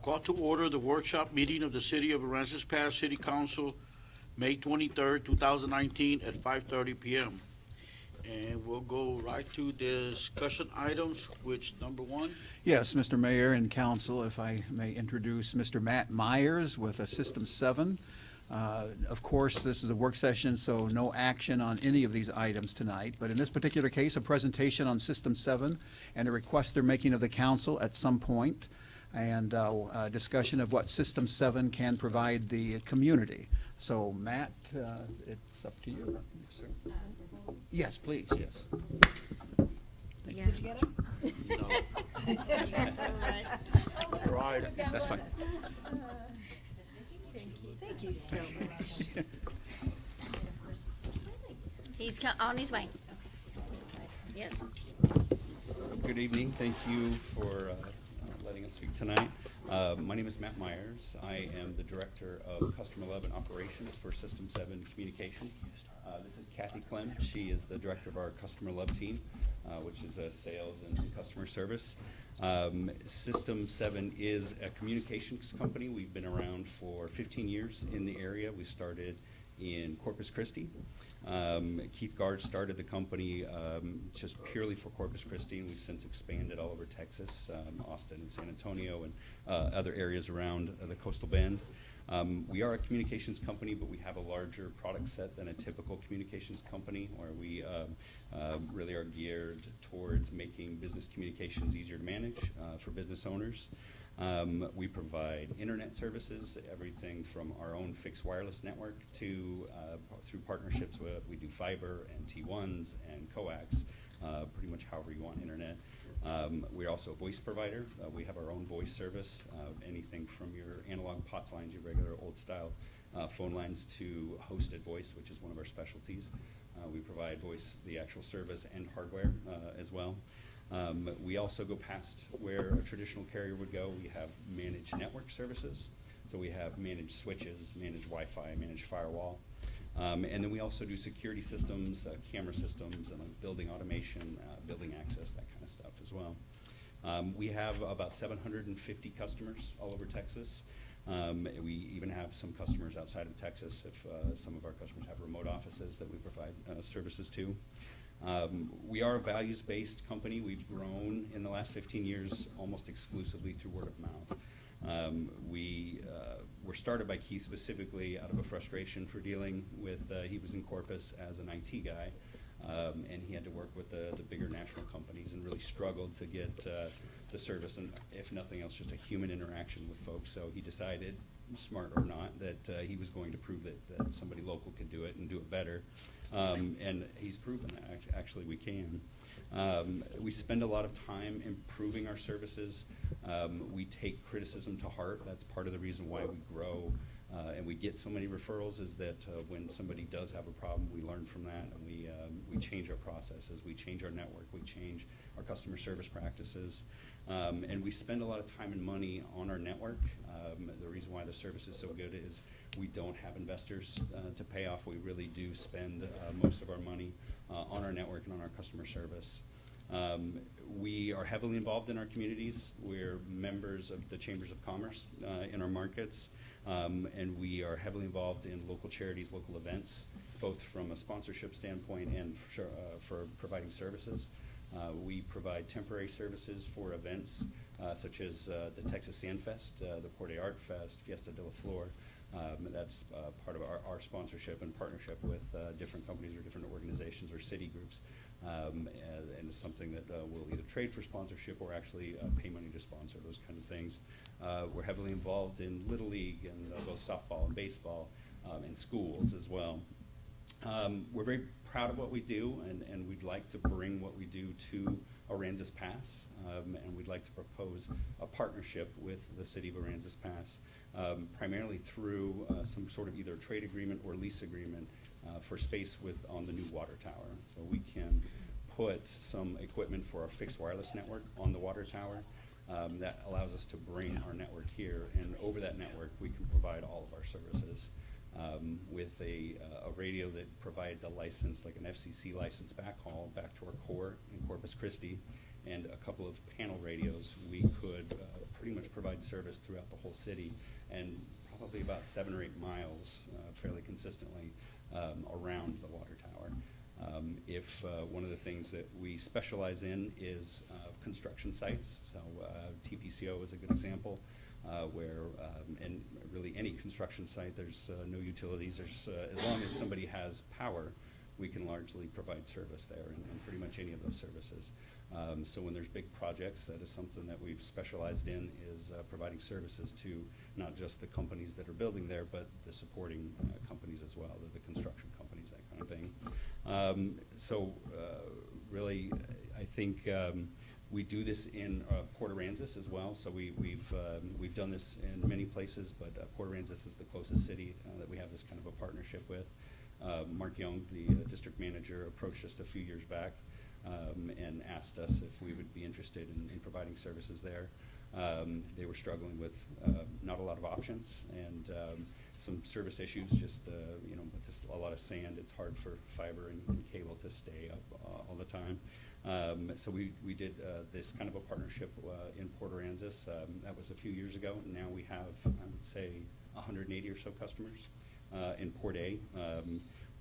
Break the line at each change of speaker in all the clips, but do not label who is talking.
Call to order the workshop meeting of the City of Aransas Pass City Council, May 23rd, 2019, at 5:30 p.m. And we'll go right to discussion items, which number one?
Yes, Mr. Mayor and Council, if I may introduce Mr. Matt Myers with System 7. Of course, this is a work session, so no action on any of these items tonight. But in this particular case, a presentation on System 7 and a request they're making of the council at some point, and a discussion of what System 7 can provide the community. So, Matt, it's up to you. Yes, please, yes.
Yeah. Did you get it?
No. Right.
That's fine.
Thank you so much.
He's on his way. Yes.
Good evening. Thank you for letting us speak tonight. My name is Matt Myers. I am the Director of Customer Love and Operations for System 7 Communications. This is Kathy Clem. She is the Director of our Customer Love team, which is sales and customer service. System 7 is a communications company. We've been around for 15 years in the area. We started in Corpus Christi. Keith Gard started the company just purely for Corpus Christi, and we've since expanded all over Texas, Austin and San Antonio, and other areas around the coastal bend. We are a communications company, but we have a larger product set than a typical communications company, where we really are geared towards making business communications easier to manage for business owners. We provide internet services, everything from our own fixed wireless network to through partnerships with, we do fiber and T1s and coax, pretty much however you want internet. We're also a voice provider. We have our own voice service, anything from your analog POTS lines, your regular old style phone lines, to hosted voice, which is one of our specialties. We provide voice, the actual service, and hardware as well. We also go past where a traditional carrier would go. We have managed network services. So we have managed switches, managed Wi-Fi, managed firewall. And then we also do security systems, camera systems, and building automation, building access, that kind of stuff as well. We have about 750 customers all over Texas. We even have some customers outside of Texas if some of our customers have remote offices that we provide services to. We are a values-based company. We've grown in the last 15 years almost exclusively through word of mouth. We were started by Keith specifically out of a frustration for dealing with, he was in Corpus as an IT guy, and he had to work with the bigger national companies and really struggled to get the service and, if nothing else, just a human interaction with folks. So he decided, smart or not, that he was going to prove that somebody local could do it and do it better. And he's proven that actually we can. We spend a lot of time improving our services. We take criticism to heart. That's part of the reason why we grow and we get so many referrals, is that when somebody does have a problem, we learn from that, and we change our processes, we change our network, we change our customer service practices, and we spend a lot of time and money on our network. The reason why the service is so good is we don't have investors to pay off. We really do spend most of our money on our network and on our customer service. We are heavily involved in our communities. We're members of the Chambers of Commerce in our markets, and we are heavily involved in local charities, local events, both from a sponsorship standpoint and for providing services. We provide temporary services for events such as the Texas Sand Fest, the Port Art Fest, Fiesta de la Flor. That's part of our sponsorship and partnership with different companies or different organizations or city groups. And it's something that we'll either trade for sponsorship or actually pay money to sponsor, those kind of things. We're heavily involved in Little League and both softball and baseball and schools as well. We're very proud of what we do, and we'd like to bring what we do to Aransas Pass, and we'd like to propose a partnership with the city of Aransas Pass, primarily through some sort of either trade agreement or lease agreement for space on the new water tower. So we can put some equipment for our fixed wireless network on the water tower. That allows us to bring our network here, and over that network we can provide all of our services. With a radio that provides a license, like an FCC license backhaul back to our core in Corpus Christi, and a couple of panel radios, we could pretty much provide service throughout the whole city, and probably about 7 or 8 miles fairly consistently around the water tower. If one of the things that we specialize in is construction sites, so TPCO is a good example, where, and really any construction site, there's no utilities. There's, as long as somebody has power, we can largely provide service there, and pretty much any of those services. So when there's big projects, that is something that we've specialized in, is providing services to not just the companies that are building there, but the supporting companies as well, the construction companies, that kind of thing. So really, I think we do this in Port Aransas as well. So we've done this in many places, but Port Aransas is the closest city that we have this kind of a partnership with. Mark Young, the district manager, approached us a few years back and asked us if we would be interested in providing services there. They were struggling with not a lot of options and some service issues, just with just a lot of sand. It's hard for fiber and cable to stay up all the time. So we did this kind of a partnership in Port Aransas. That was a few years ago. Now we have, I would say, 180 or so customers in Port A.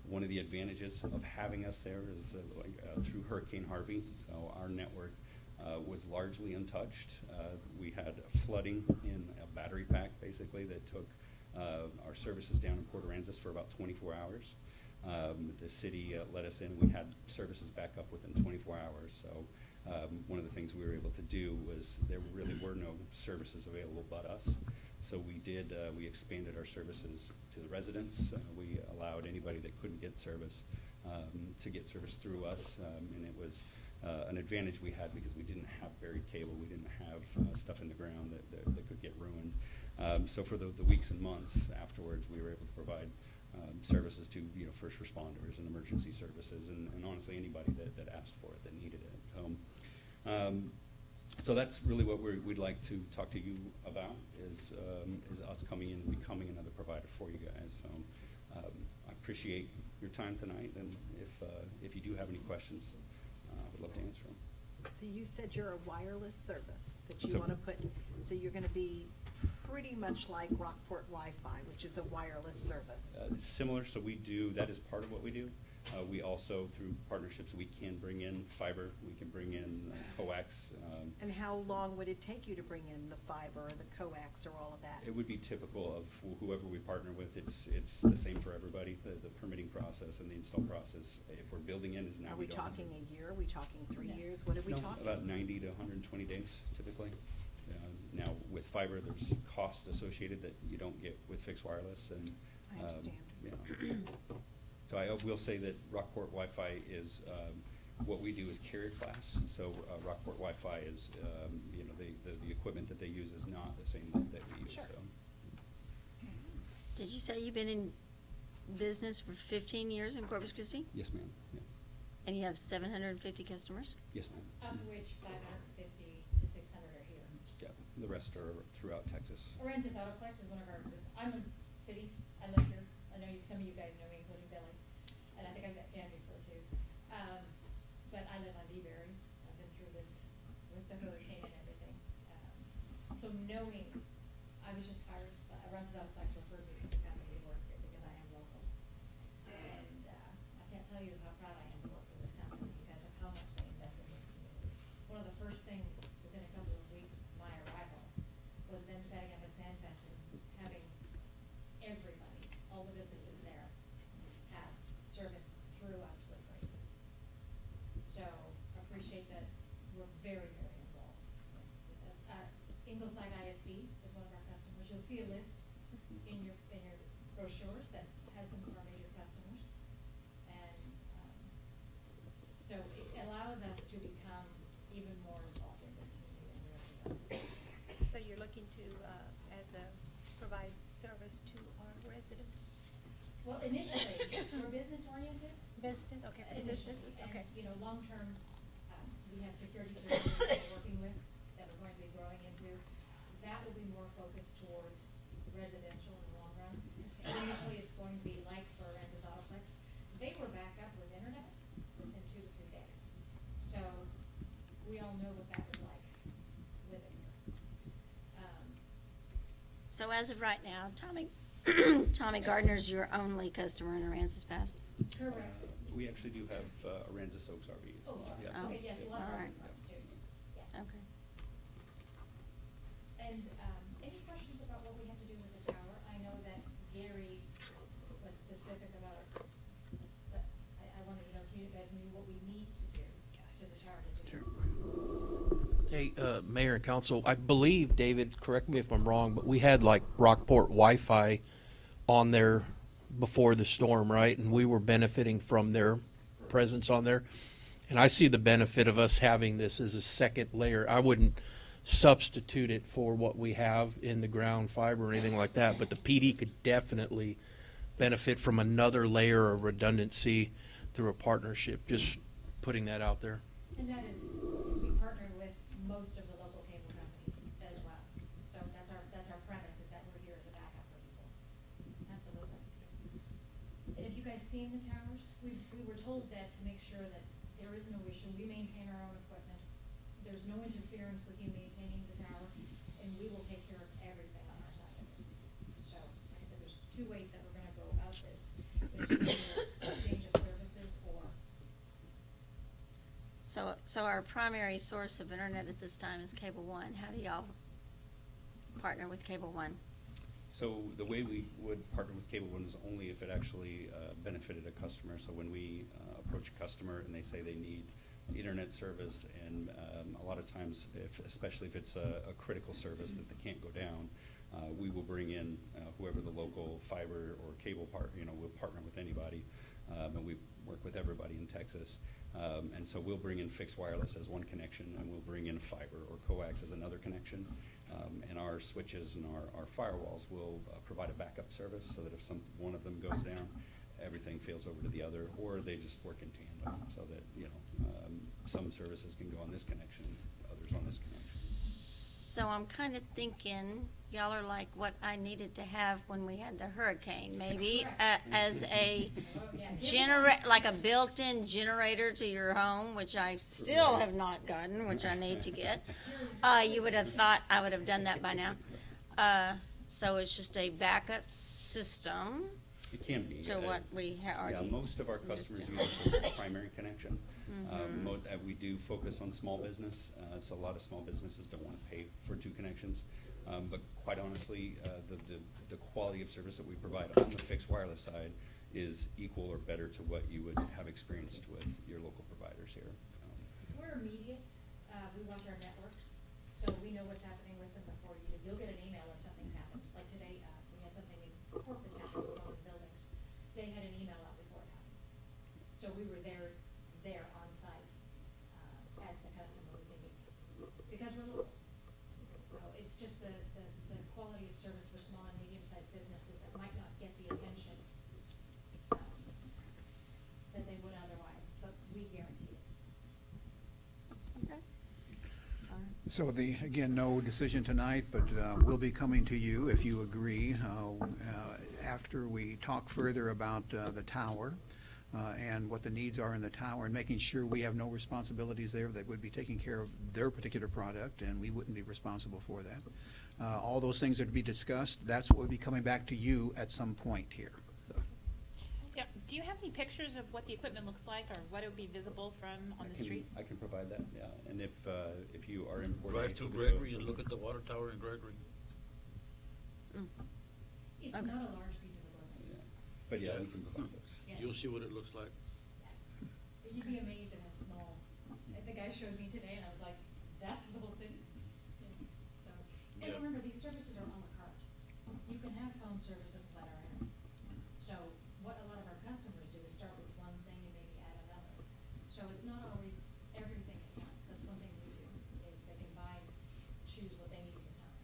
One of the advantages of having us there is through Hurricane Harvey. So our network was largely untouched. We had flooding in a battery pack, basically, that took our services down in Port Aransas for about 24 hours. The city let us in. We had services back up within 24 hours. So one of the things we were able to do was there really were no services available but us. So we expanded our services to the residents. We allowed anybody that couldn't get service to get service through us. And it was an advantage we had because we didn't have buried cable. We didn't have stuff in the ground that could get ruined. So for the weeks and months afterwards, we were able to provide services to first responders and emergency services, and honestly anybody that asked for it, that needed it. So that's really what we'd like to talk to you about, is us coming in and becoming another provider for you guys. So I appreciate your time tonight, and if you do have any questions, I would love to answer them.
So you said you're a wireless service that you
So-
want to put, so you're going to be pretty much like Rockport Wi-Fi, which is a wireless service.
Similar, so that is part of what we do. We also, through partnerships, we can bring in fiber, we can bring in coax.
And how long would it take you to bring in the fiber or the coax or all of that?
It would be typical of whoever we partner with. It's the same for everybody. The permitting process and the install process, if we're building in, is now.
Are we talking a year? Are we talking 3 years? What are we
No,
talking?
about 90 to 120 days typically. Now with fiber, there's costs associated that you don't get with fixed wireless, and
I understand.
So I will say that Rockport Wi-Fi is what we do is carrier class. So Rockport Wi-Fi is the equipment that they use is not the same that we use.
Sure.
So.
Did you say you've been in business for 15 years in Corpus Christi?
Yes, ma'am. Yeah.
And you have 750 customers?
Yes, ma'am.
Of which 550 to 600 are here.
Yeah. The rest are throughout Texas.
Aransas Autoplex is one of our business. I'm a city. I live here. I know some of you guys know me, including Billy, and I think I've met Jan before too. But I live on Dewberry. I've been through this with the hurricane and everything. So knowing, I was just hired. Aransas Autoplex referred me to the company to work here because I am local, and I can't tell you how proud I am to work for this company because of how much they invest in this community. One of the first things within a couple of weeks of my arrival was them setting up a sandfest and having everybody, all the businesses there, have service through us for free. So appreciate that we're very, very involved with this. Ingleside ISD is one of our customers. You'll see a list in your brochures that has some of our major customers. And so it allows us to become even more involved in this community than we already are.
So you're looking to, provide service to our residents?
Well, initially, we're business oriented.
Business, okay, for
Initially,
businesses,
and,
okay.
long term, we have security services that we're working with, that we're going to be growing into. That will be more focused towards residential in the long run.
Okay.
And initially, it's going to be like for Aransas Autoplex. They were back up with internet within 2 to 3 days. So we all know what that was like living here.
So as of right now, Tommy, Tommy Gardner's your only customer in Aransas Pass?
Correct.
We actually do have Aransas Oaks RV as
Oh,
well.
sorry.
Yeah.
Okay, yes, a lot
All
of
right.
ones too. Yeah.
Okay.
And, any questions about what we have to do with the tower? I know that Gary was specific about it, but I wanted to know if you guys knew what we need to do to the tower to do this.
Hey, Mayor and Council, I believe, David, correct me if I'm wrong, but we had like Rockport Wi-Fi on there before the storm, right? And we were benefiting from their presence on there. And I see the benefit of us having this as a second layer. I wouldn't substitute it for what we have in the ground fiber or anything like that, but the PD could definitely benefit from another layer of redundancy through a partnership. Just putting that out there.
And that is, we partner with most of the local cable companies as well. So that's our premise, is that we're here as a backup for people. Absolutely. And have you guys seen the towers? We were told that to make sure that there is no issue, we maintain our own equipment. There's no interference with you maintaining the tower, and we will take care of everything on our side of it. So, like I said, there's two ways that we're gonna go about this. There's either exchange of services or
So our primary source of internet at this time is Cable One. How do y'all partner with Cable One?
So the way we would partner with Cable One is only if it actually benefited a customer. So when we approach a customer and they say they need internet service, and a lot of times, especially if it's a critical service that they can't go down, we will bring in whoever the local fiber or cable we'll partner with anybody, and we work with everybody in Texas. And so we'll bring in fixed wireless as one connection, and we'll bring in fiber or coax as another connection. And our switches and our firewalls will provide a backup service, so that if one of them goes down, everything fails over to the other, or they just work in tandem, so that, some services can go on this connection, others on this connection.
So I'm kind of thinking y'all are like what I needed to have when we had the hurricane, maybe as a like a built-in generator to your home, which I still have not gotten, which I need to get. You would have thought I would have done that by now. So it's just a backup system
It can be.
to what we already.
Yeah, most of our customers use this as a primary connection. We do focus on small business, so a lot of small businesses don't want to pay for two connections. But quite honestly, the quality of service that we provide on the fixed wireless side is equal or better to what you would have experienced with your local providers here.
we're immediate. We watch our networks, so we know what's happening with them before you do. You'll get an email if something's happened. Like today, we had something in Corpus happen with one of the buildings. They had an email out before it happened. So we were there on site, as the customer was thinking, because we're local. So it's just the quality of service for small and medium-sized businesses that might not get the attention that they would otherwise, but we guarantee it.
Okay.
So again, no decision tonight, but we'll be coming to you if you agree after we talk further about the tower and what the needs are in the tower, and making sure we have no responsibilities there. They would be taking care of their particular product, and we wouldn't be responsible for that. All those things are to be discussed. That's what will be coming back to you at some point here.
Yeah, do you have any pictures of what the equipment looks like, or what it would be visible from on the street?
I can provide that, yeah. And if you are in Port
Drive
Arthur,
to
we go-
Gregory and look at the water tower in Gregory.
It's
Okay.
not a large piece of equipment.
Yeah. But yeah, we can provide those.
Yes.
You'll see what it looks like.
You'd be amazed at how small. The guy showed me today, and I was like, "That's for the whole city." Yeah. So, and
Yeah.
remember, these services are à la carte. You can have phone services flat or internet. So, what a lot of our customers do is start with one thing and maybe add another. So it's not always everything at once. That's one thing we do, is they can buy, choose what they need at the time.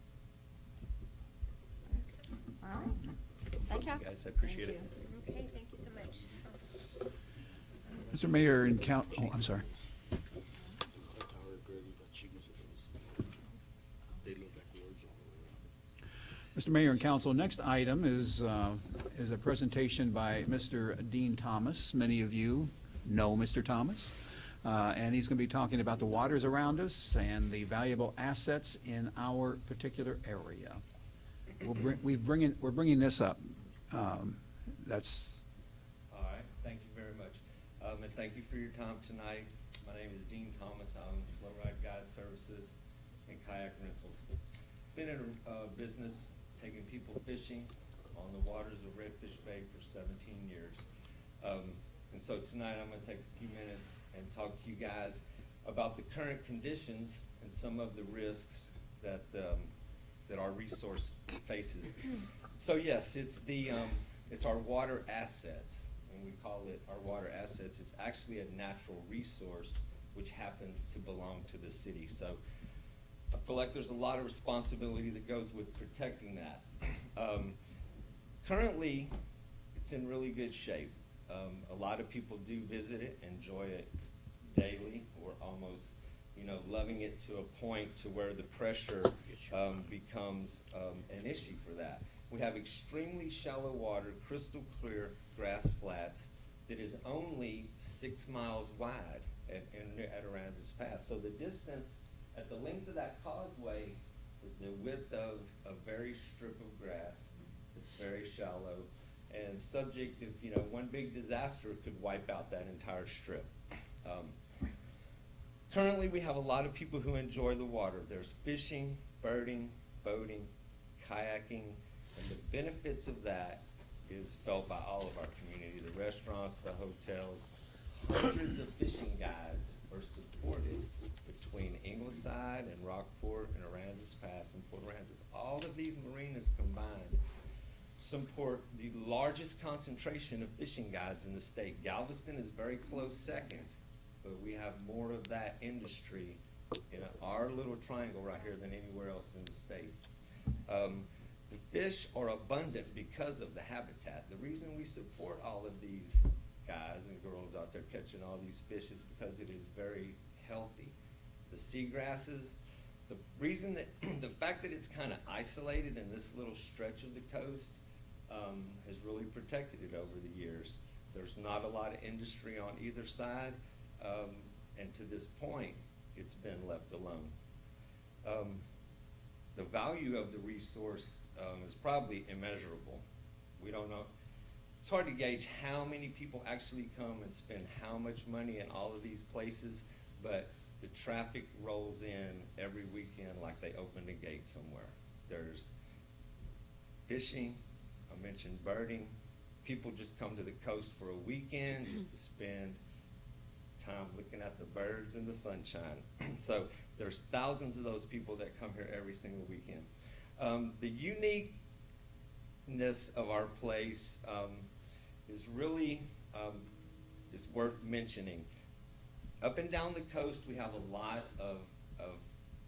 All right. Thank you.
Guys, I appreciate it.
Okay, thank you so much.
Mr. Mayor and I'm sorry. Mr. Mayor and Council, next item is a presentation by Mr. Dean Thomas. Many of you know Mr. Thomas. And he's going to be talking about the waters around us and the valuable assets in our particular area. we're bringing this up. That's,
All right, thank you very much. And thank you for your time tonight. My name is Dean Thomas. I own Slow Ride Guide Services and Kayak Rentals. Been in a business taking people fishing on the waters of Redfish Bay for 17 years. And so tonight I'm going to take a few minutes and talk to you guys about the current conditions and some of the risks that that our resource faces. So yes, it's our water assets, and we call it our water assets. It's actually a natural resource which happens to belong to the city. So I feel like there's a lot of responsibility that goes with protecting that. Currently, it's in really good shape. A lot of people do visit it, enjoy it daily, or almost, loving it to a point to where the pressure becomes an issue for that. We have extremely shallow water, crystal clear grass flats that is only 6 miles wide at Aransas Pass. So the distance at the length of that causeway is the width of a very strip of grass. It's very shallow and subject if one big disaster could wipe out that entire strip. Currently, we have a lot of people who enjoy the water. There's fishing, birding, boating, kayaking, and the benefits of that is felt by all of our community, the restaurants, the hotels. Hundreds of fishing guides are supported between Ingleside and Rockport and Aransas Pass and Port Aransas. All of these marinas combined support the largest concentration of fishing guides in the state. Galveston is very close second, but we have more of that industry in our little triangle right here than anywhere else in the state. The fish are abundant because of the habitat. The reason we support all of these guys and girls out there catching all these fish is because it is very healthy. The seagrasses, the reason that, the fact that it's kind of isolated in this little stretch of the coast has really protected it over the years. There's not a lot of industry on either side, and to this point, it's been left alone. The value of the resource is probably immeasurable. We don't know. It's hard to gauge how many people actually come and spend how much money in all of these places, but the traffic rolls in every weekend like they opened a gate somewhere. There's fishing, I mentioned birding. People just come to the coast for a weekend just to spend time looking at the birds and the sunshine. So there's thousands of those people that come here every single weekend. The uniqueness of our place is really is worth mentioning. Up and down the coast, we have a lot of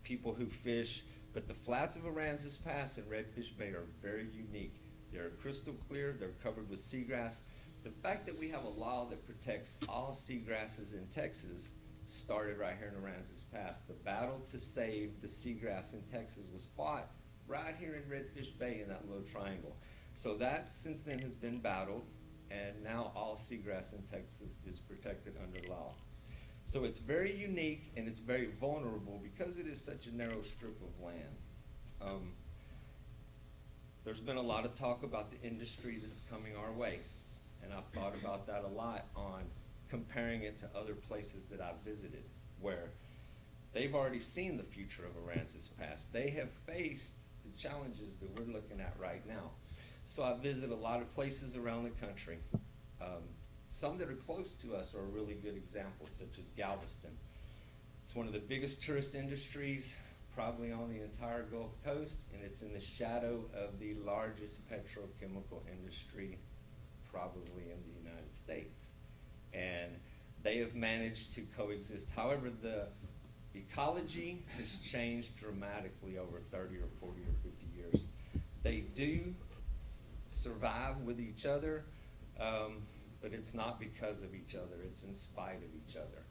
people who fish, but the flats of Aransas Pass and Redfish Bay are very unique. They're crystal clear, they're covered with seagrass. The fact that we have a law that protects all seagrasses in Texas started right here in Aransas Pass. The battle to save the seagrass in Texas was fought right here in Redfish Bay in that little triangle. So that since then has been battled, and now all seagrass in Texas is protected under law. So it's very unique and it's very vulnerable because it is such a narrow strip of land. There's been a lot of talk about the industry that's coming our way, and I've thought about that a lot on comparing it to other places that I've visited where they've already seen the future of Aransas Pass. They have faced the challenges that we're looking at right now. So I visit a lot of places around the country. Some that are close to us are a really good example, such as Galveston. It's one of the biggest tourist industries probably on the entire Gulf Coast, and it's in the shadow of the largest petrochemical industry probably in the United States. And they have managed to coexist. However, the ecology has changed dramatically over 30 or 40 or 50 years. They do survive with each other, but it's not because of each other, it's in spite of each other.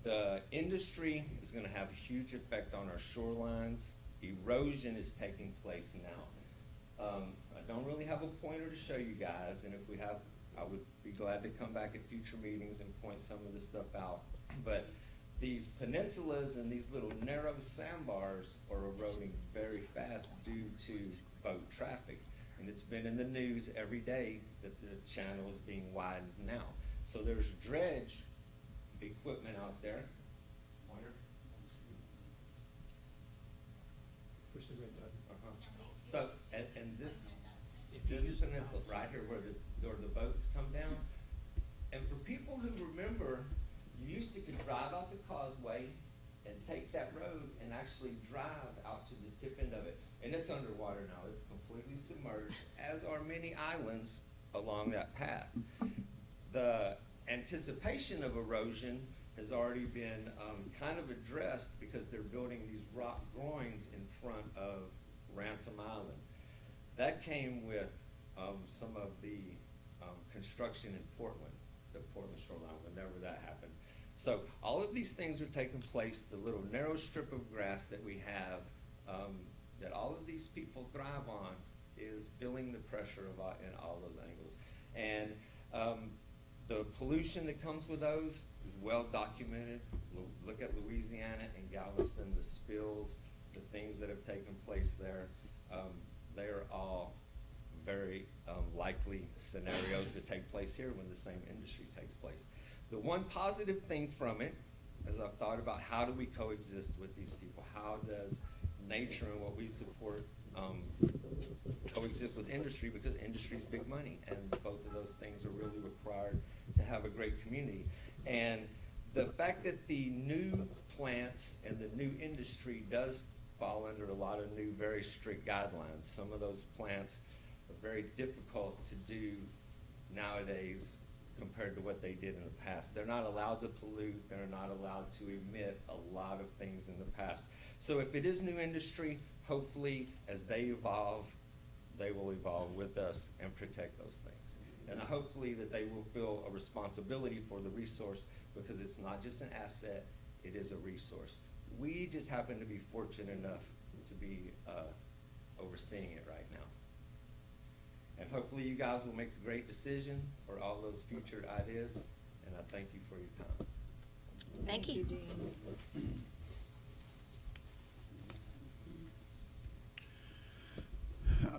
The industry is going to have a huge effect on our shorelines. Erosion is taking place now. I don't really have a pointer to show you guys, and if we have, I would be glad to come back at future meetings and point some of this stuff out. But these peninsulas and these little narrow sandbars are eroding very fast due to boat traffic. And it's been in the news every day that the channel is being widened now. So there's dredge equipment out there. Pointer?
Push the red button.
So, and this peninsula right here where the boats come down, and for people who remember, you used to could drive out the causeway and take that road and actually drive out to the tip end of it. And it's underwater now, it's completely submerged, as are many islands along that path. The anticipation of erosion has already been kind of addressed because they're building these rock groins in front of Ransom Island. That came with some of the construction in Portland, the Portland shoreline, whenever that happened. So all of these things are taking place. The little narrow strip of grass that we have, that all of these people thrive on, is feeling the pressure in all those angles. And the pollution that comes with those is well documented. Look at Louisiana and Galveston, the spills, the things that have taken place there. They are all very likely scenarios to take place here when the same industry takes place. The one positive thing from it, as I've thought about how do we coexist with these people, how does nature and what we support coexist with industry, because industry is big money, and both of those things are really required to have a great community. And the fact that the new plants and the new industry does fall under a lot of new, very strict guidelines. Some of those plants are very difficult to do nowadays compared to what they did in the past. They're not allowed to pollute, they're not allowed to emit a lot of things in the past. So if it is new industry, hopefully as they evolve, they will evolve with us and protect those things. And hopefully that they will feel a responsibility for the resource, because it's not just an asset, it is a resource. We just happen to be fortunate enough to be overseeing it right now. And hopefully you guys will make a great decision for all those future ideas, and I thank you for your time.
Thank you.
Dean.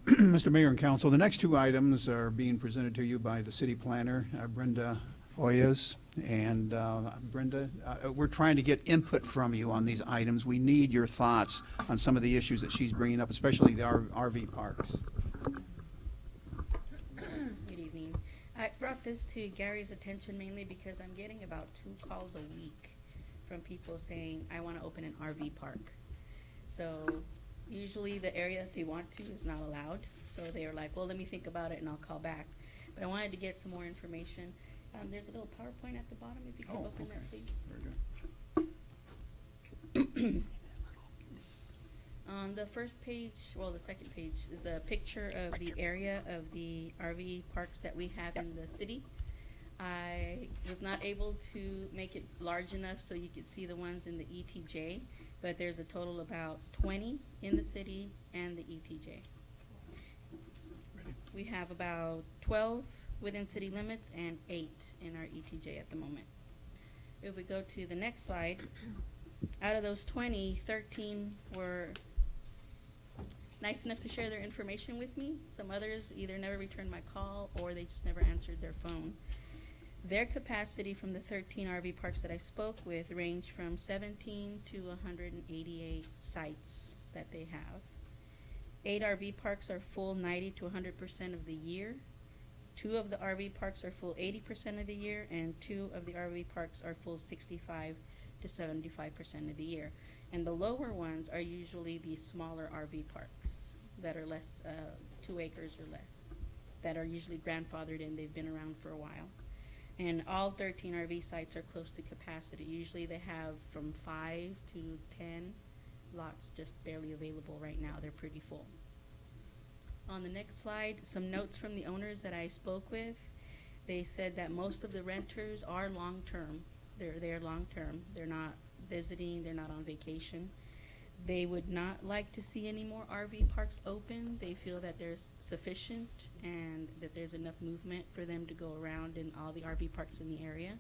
Mr. Mayor and Council, the next two items are being presented to you by the city planner, Brenda Hoyes. And Brenda, we're trying to get input from you on these items. We need your thoughts on some of the issues that she's bringing up, especially the RV parks.
Good evening. I brought this to Gary's attention mainly because I'm getting about 2 calls a week from people saying, I want to open an RV park. So usually the area that they want to is not allowed. So they are like, well, let me think about it and I'll call back. But I wanted to get some more information. There's a little PowerPoint at the bottom, if you could open that, please.
Very good.
On the first page, well, the second page, is a picture of the area of the RV parks that we have in the city. I was not able to make it large enough so you could see the ones in the ETJ, but there's a total about 20 in the city and the ETJ. We have about 12 within city limits and 8 in our ETJ at the moment. If we go to the next slide, out of those 20, 13 were nice enough to share their information with me. Some others either never returned my call or they just never answered their phone. Their capacity from the 13 RV parks that I spoke with ranged from 17 to 188 sites that they have. 8 RV parks are full 90 to 100% of the year. 2 of the RV parks are full 80% of the year, and 2 of the RV parks are full 65 to 75% of the year. And the lower ones are usually the smaller RV parks that are less, 2 acres or less, that are usually grandfathered in. They've been around for a while. And all 13 RV sites are close to capacity. Usually they have from 5 to 10 lots just barely available right now. They're pretty full. On the next slide, some notes from the owners that I spoke with. They said that most of the renters are long-term. They're there long-term. They're not visiting. They're not on vacation. They would not like to see any more RV parks open. They feel that there's sufficient and that there's enough movement for them to go around in all the RV parks in the area.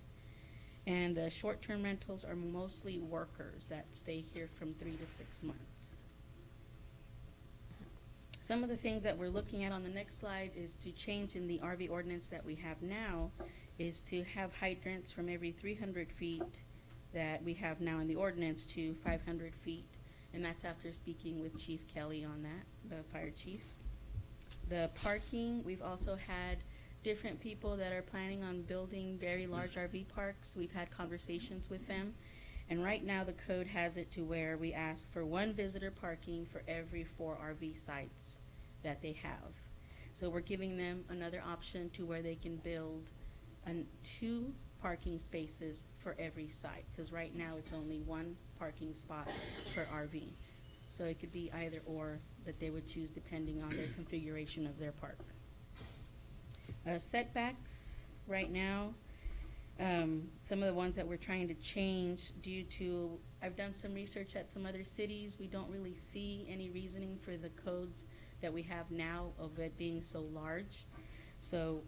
And the short-term rentals are mostly workers that stay here from 3 to 6 months. Some of the things that we're looking at on the next slide is to change in the RV ordinance that we have now, is to have hydrants from every 300 feet that we have now in the ordinance to 500 feet. And that's after speaking with Chief Kelly on that, the fire chief. The parking, we've also had different people that are planning on building very large RV parks. We've had conversations with them. And right now, the code has it to where we ask for 1 visitor parking for every 4 RV sites that they have. So we're giving them another option to where they can build 2 parking spaces for every site, because right now it's only 1 parking spot per RV. So it could be either or that they would choose depending on their configuration of their park. Setbacks, right now, some of the ones that we're trying to change due to, I've done some research at some other cities, we don't really see any reasoning for the codes that we have now of it being so large. So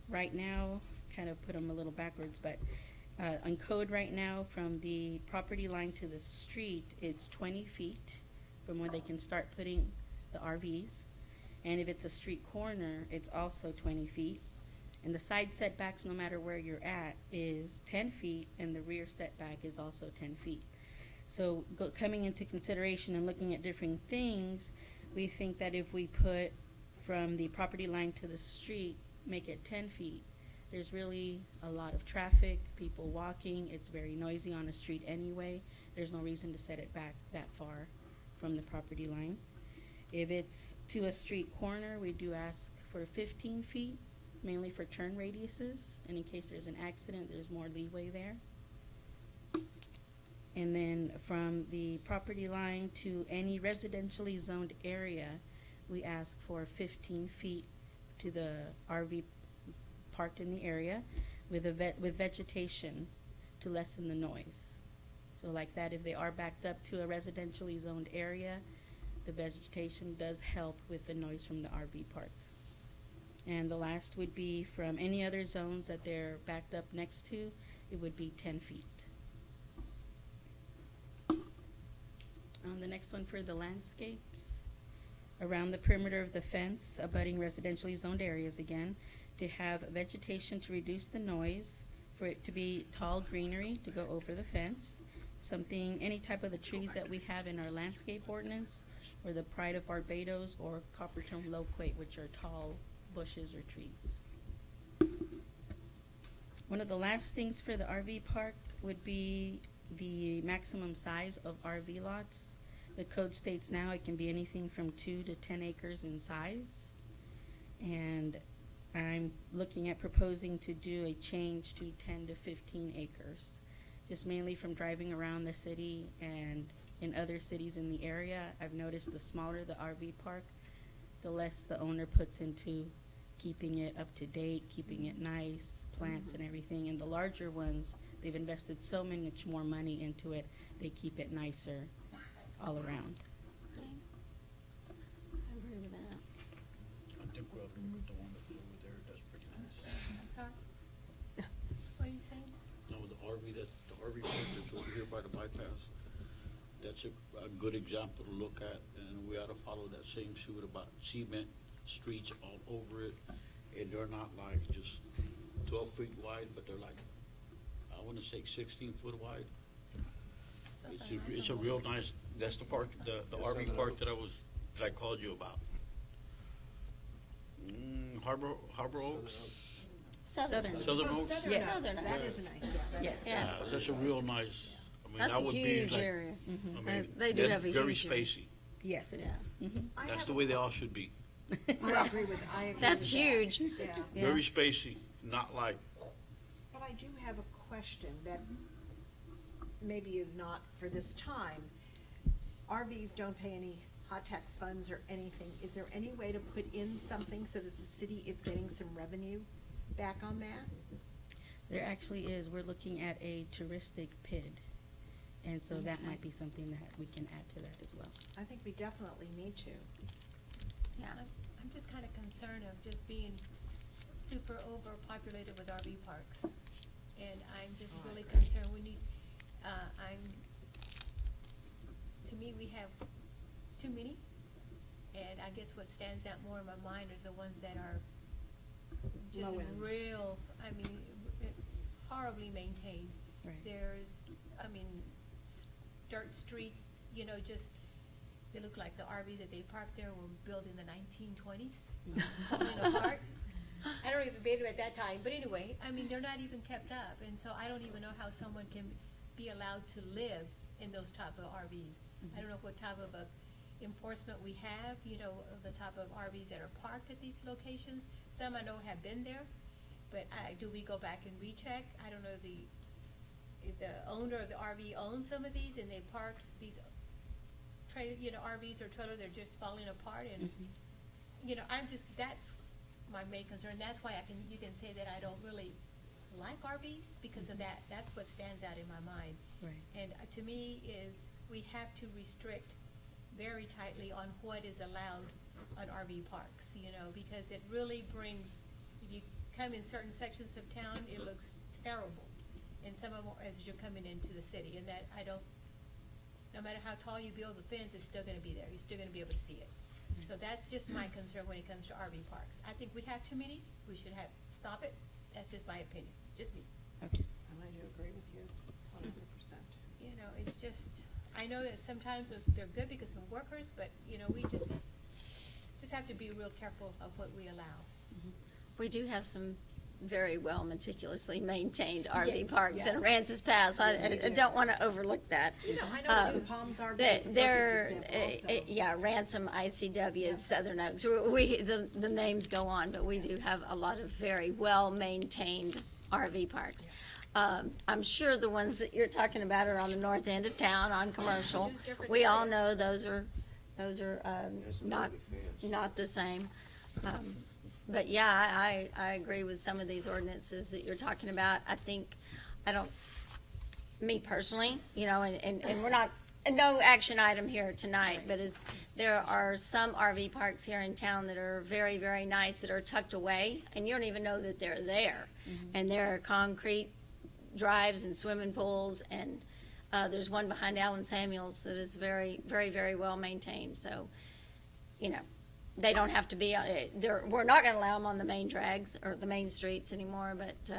right now, kind of put them a little backwards, but on code right now, from the property line to the street, it's 20 feet from where they can start putting the RVs. And if it's a street corner, it's also 20 feet. And the side setbacks, no matter where you're at, is 10 feet, and the rear setback is also 10 feet. So coming into consideration and looking at different things, we think that if we put from the property line to the street, make it 10 feet, there's really a lot of traffic, people walking, it's very noisy on the street anyway. There's no reason to set it back that far from the property line. If it's to a street corner, we do ask for 15 feet, mainly for turn radiuses, and in case there's an accident, there's more leeway there. And then from the property line to any residentially zoned area, we ask for 15 feet to the RV parked in the area with vegetation to lessen the noise. So like that, if they are backed up to a residentially zoned area, the vegetation does help with the noise from the RV park. And the last would be from any other zones that they're backed up next to, it would be 10 feet. The next one for the landscapes, around the perimeter of the fence, abutting residentially zoned areas again, to have vegetation to reduce the noise, for it to be tall greenery to go over the fence, something, any type of the trees that we have in our landscape ordinance, or the Pride of Barbados or Coppertone loquat, which are tall bushes or trees. One of the last things for the RV park would be the maximum size of RV lots. The code states now it can be anything from 2 to 10 acres in size. And I'm looking at proposing to do a change to 10 to 15 acres. Just mainly from driving around the city and in other cities in the area, I've noticed the smaller the RV park, the less the owner puts into keeping it up to date, keeping it nice, plants and everything. And the larger ones, they've invested so much more money into it, they keep it nicer all around.
I agree with that.
I think we'll look at the one that's over there, that's pretty nice.
I'm sorry?
What are you saying?
No, the RV park that's over here by the bypass, that's a good example to look at, and we ought to follow that same suit about cement streets all over it, and they're not like just 12 feet wide, but they're like, I want to say 16 foot wide. It's a real nice, that's the park, the RV park that I called you about. Harbor Oaks?
Southern.
Southern Oaks?
Southern
Yes.
Oaks,
Southern
that
Oaks.
is nice, yeah.
Yeah.
Yeah.
That's a real nice, I mean,
That's
that
a
would be
huge
like,
area.
I mean,
They do
that's
have a
very
huge area.
spacey.
Yes, it
Yeah.
is. Mhm.
I
That's
have
the
a
way they
que-
all should be.
I agree with that.
That's huge.
Yeah.
Yeah.
Very spacey, not like,
But I do have a question that maybe is not for this time. RVs don't pay any hot tax funds or anything. Is there any way to put in something so that the city is getting some revenue back on that?
There actually is. We're looking at a touristic PID. And so that
Okay.
might be something that we can add to that as well.
I think we definitely need to.
Yeah.
I'm just kind of concerned of just being super overpopulated with RV parks. And I'm just really concerned, we need, to me, we have too many. And I guess what stands out more in my mind is the ones that are just
Low end.
real, I mean, horribly maintained.
Right.
There's, I mean, dirt streets, you know, just, they look like the RVs that they parked there were built in the 1920s. Falling apart. I don't even debate them at that time, but anyway, I mean, they're not even kept up, and so I don't even know how someone can be allowed to live in those type of RVs. I don't know what type of enforcement we have, you know, of the type of RVs that are parked at these locations. Some I know have been there, but do we go back and recheck? I don't know if the owner of the RV owns some of these and they park these RVs or trailers, they're just falling apart and, you know, that's my main concern. That's why you can say that I don't really like RVs because of that. That's what stands out in my mind.
Right.
And to me we have to restrict very tightly on what is allowed on RV parks, you know, because it really brings, if you come in certain sections of town, it looks terrible. And some of them as you're coming into the city, and that no matter how tall you build the fence, it's still gonna be there. You're still gonna be able to see it. So that's just my concern when it comes to RV parks. I think we have too many. We should stop it. That's just my opinion, just me.
Okay.
And I do agree with you 100%.
You know, it's just, I know that sometimes they're good because of workers, but, you know, we just have to be real careful of what we allow.
We do have some very well meticulously maintained
Yeah,
RV parks in
yes.
Aransas Pass. I don't want to overlook that.
You know, I know
Um,
the Palms RV is a
They're,
perfect example also.
yeah, Ransom, ICW,
Yeah.
and Southern Oaks. The names go on, but we do have a lot of very well-maintained RV parks. I'm sure the ones that you're talking about are on the north end of town, on Commercial.
Just different
We all
areas.
know those are not the same. But yeah, I agree with some of these ordinances that you're talking about. Me personally, you know, and we're not, no action item here tonight, but there are some RV parks here in town that are very, very nice, that are tucked away, and you don't even know that they're there. And there are concrete drives and swimming pools, and there's one behind Allen Samuels that is very, very, very well maintained. So, you know, they don't have to be, we're not going to allow them on the main drags or the main streets anymore, but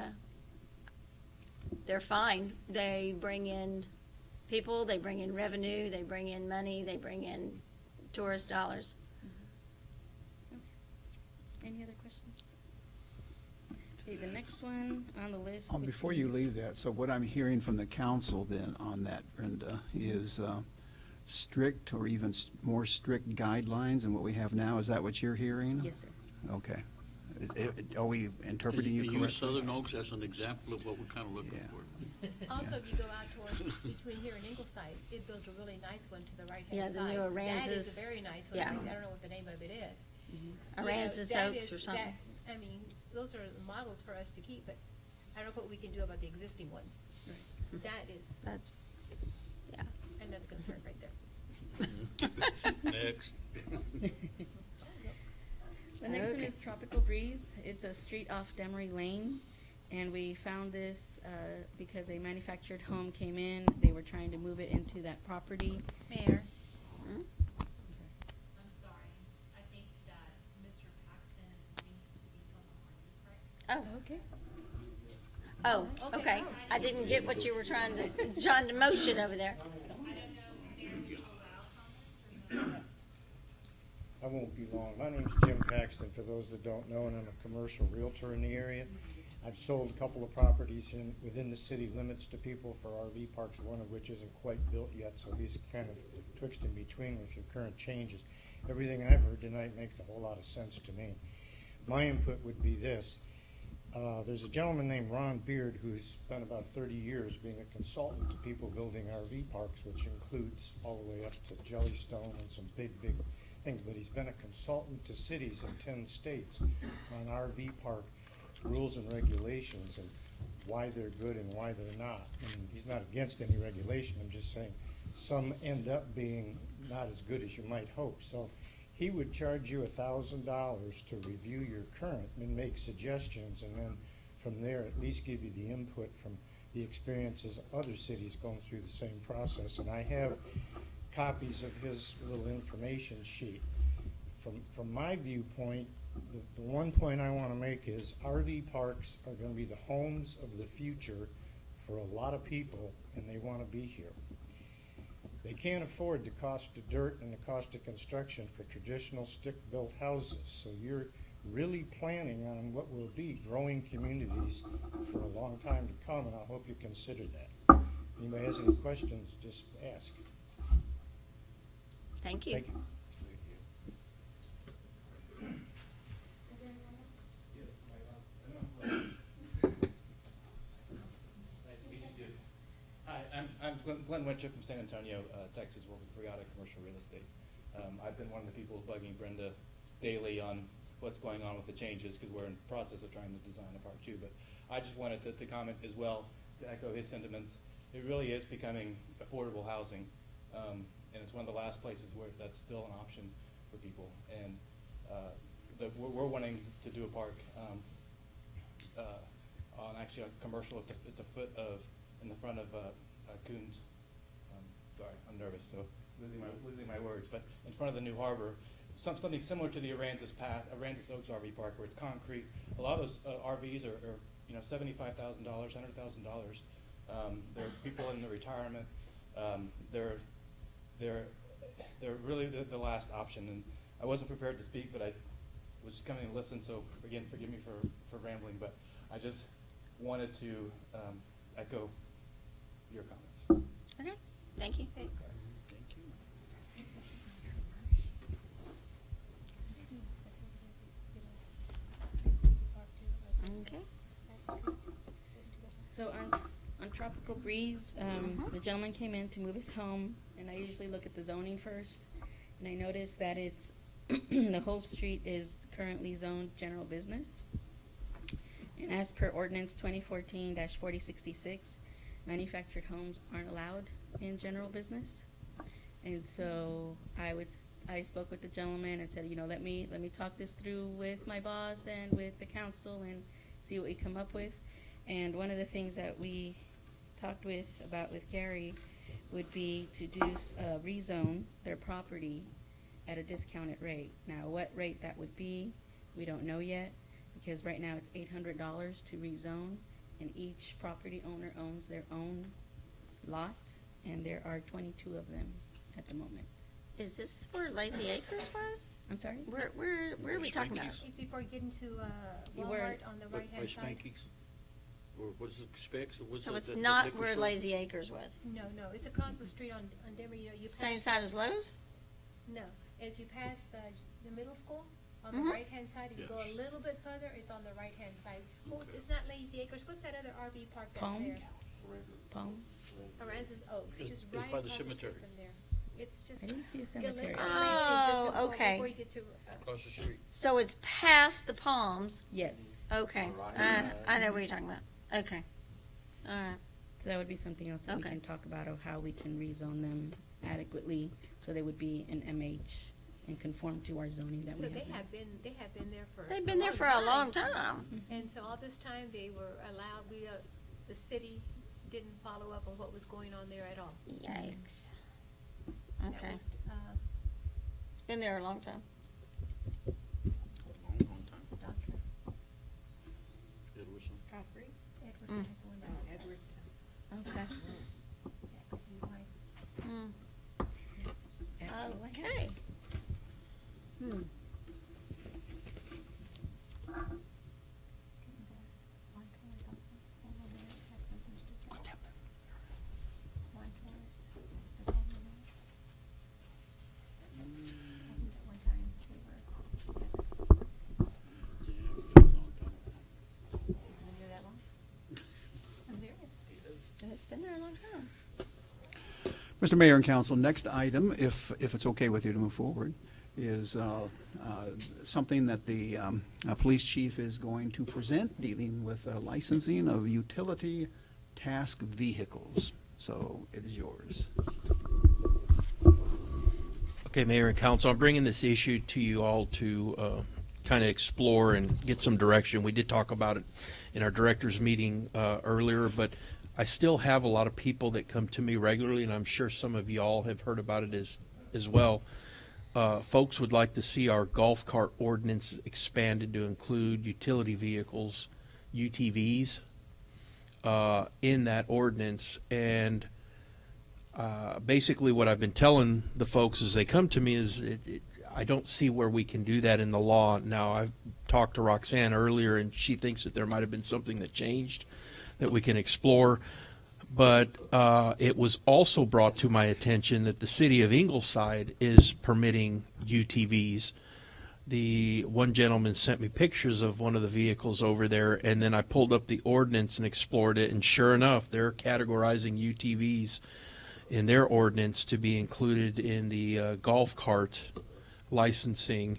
they're fine. They bring in people, they bring in revenue, they bring in money, they bring in tourist dollars.
Any other questions? Okay, the next one on the list.
Before you leave that, so what I'm hearing from the council then on that, Brenda, is strict or even more strict guidelines than what we have now. Is that what you're hearing?
Yes, sir.
Okay. Are we interpreting you
Can use
correctly?
Southern Oaks as an example of what we're kind of looking
Yeah.
for.
Also, if you go out towards between here and Ingleside, it built a really nice one to the right-hand
Yeah,
side.
the new
That is
Aransas,
a very nice one.
yeah.
I don't know what the name of it is. You know,
Aransas
that
Oaks
is-
or something.
I mean, those are models for us to keep, but I don't know what we can do about the existing ones. That is
That's, yeah.
another concern right there.
Next.
The next one
Okay.
is Tropical Breeze. It's a street off Demery Lane, and we found this because a manufactured home came in. They were trying to move it into that property.
Mayor,
I'm
I'm sorry, I think that Mr. Paxton is wanting to speak on the RV park.
Oh,
sorry. Okay.
oh, okay. I didn't get what you were trying to motion over there.
I won't be long. My name's Jim Paxton, for those that don't know, and I'm a commercial realtor in the area. I've sold a couple of properties within the city limits to people for RV parks, one of which isn't quite built yet, so he's kind of twixt in between with your current changes. Everything I've heard tonight makes a whole lot of sense to me. My input would be this. There's a gentleman named Ron Beard who's spent about 30 years being a consultant to people building RV parks, which includes all the way up to Jellystone and some big things. But he's been a consultant to cities in 10 states on RV park rules and regulations and why they're good and why they're not. And he's not against any regulation. I'm just saying some end up being not as good as you might hope. So he would charge you $1,000 to review your current and make suggestions, and then from there at least give you the input from the experiences of other cities going through the same process. And I have copies of his little information sheet from my viewpoint, the one point I want to make is RV parks are going to be the homes of the future for a lot of people, and they want to be here. They can't afford the cost of dirt and the cost of construction for traditional stick-built houses. So you're really planning on what will be growing communities for a long time to come, and I hope you consider that. If anybody has any questions, just ask.
Thank you.
Thank you.
Hi, I'm Glenn Winchip from San Antonio, Texas, work with Friata Commercial Real Estate. I've been one of the people bugging Brenda daily on what's going on with the changes, because we're in the process of trying to design a park too. But I just wanted to comment as well, to echo his sentiments. It really is becoming affordable housing, and it's one of the last places where that's still an option for people. And we're wanting to do a park on actually a commercial at the foot of, in the front of Coons. Sorry, I'm nervous, so losing my words. But in front of the new harbor, something similar to the Aransas Oaks RV Park, where it's concrete. A lot of those RVs are $75,000, $100,000. They're people in the retirement. They're really the last option. And I wasn't prepared to speak, but I was just coming to listen. So again, forgive me for rambling, but I just wanted to echo your comments.
Okay, thank you.
Thank you.
Okay.
So on Tropical Breeze, the gentleman came in to move his home, and I usually look at the zoning first, and I noticed that it's the whole street is currently zoned general business. And as per ordinance 2014-4066, manufactured homes aren't allowed in general business. And so I spoke with the gentleman and said, let me talk this through with my boss and with the council and see what we come up with. And one of the things that we talked about with Gary would be to do rezone their property at a discounted rate. Now, what rate that would be, we don't know yet, because right now it's $800 to rezone, and each property owner owns their own lot, and there are 22 of them at the moment.
Is this where Lazy Acres was?
I'm sorry?
Where are we talking about?
It's before you get into
You were-
Walmart on the
By
right-hand side.
Spanky's? Or what's the specs? Or what's
So
the-
it's
the
not
liquor
where
store?
Lazy Acres was?
No, it's across the street on Denver. You
Same
pass-
side as Lowe's?
No, as you pass the middle school, on the
Mhm.
right-hand side, if you go a little bit further, it's on the right-hand side. It's not Lazy Acres, what's that other RV park that's
Palm?
there?
Palm?
Aransas Oaks,
It's-
just
it's
right
by the
across the street
cemetery.
from there. It's just.
I didn't see a
Gillespie
cemetery.
Lane,
Oh,
just
okay.
Before you get to,
Across the street.
So it's past the Palms?
Yes.
Okay. I know what you're talking about. Okay. All right.
So that would be something else that we
Okay.
can talk about, of how we can rezone them adequately so they would be an MH and conform to our zoning that
so
we
they
have now.
have been there for.
They've been there for a long time.
And so all this time, they were allowed, the city didn't follow up on what was going on there at all.
Yikes.
That
Okay.
was,
It's been there a long time.
Long, long time.
Dr.
Edwardson.
Godfrey?
Edwardson is the one that.
Edwardson.
Okay.
You might-
Mm.
Absolutely.
Okay. Hmm. It's been there a long time.
Mr. Mayor and Council, next item, if it's okay with you to move forward, is something that the police chief is going to present, dealing with licensing of utility task vehicles. So it is yours.
Okay, Mayor and Council, I'm bringing this issue to you all to kind of explore and get some direction. We did talk about it in our directors meeting earlier, but I still have a lot of people that come to me regularly, and I'm sure some of you all have heard about it as well, folks would like to see our golf cart ordinance expanded to include utility vehicles, UTVs, in that ordinance. And basically what I've been telling the folks as they come to me is I don't see where we can do that in the law. Now, I've talked to Roxanne earlier, and she thinks that there might have been something that changed that we can explore. But it was also brought to my attention that the city of Ingleside is permitting UTVs. The one gentleman sent me pictures of one of the vehicles over there, and then I pulled up the ordinance and explored it, and sure enough, they're categorizing UTVs in their ordinance to be included in the golf cart licensing,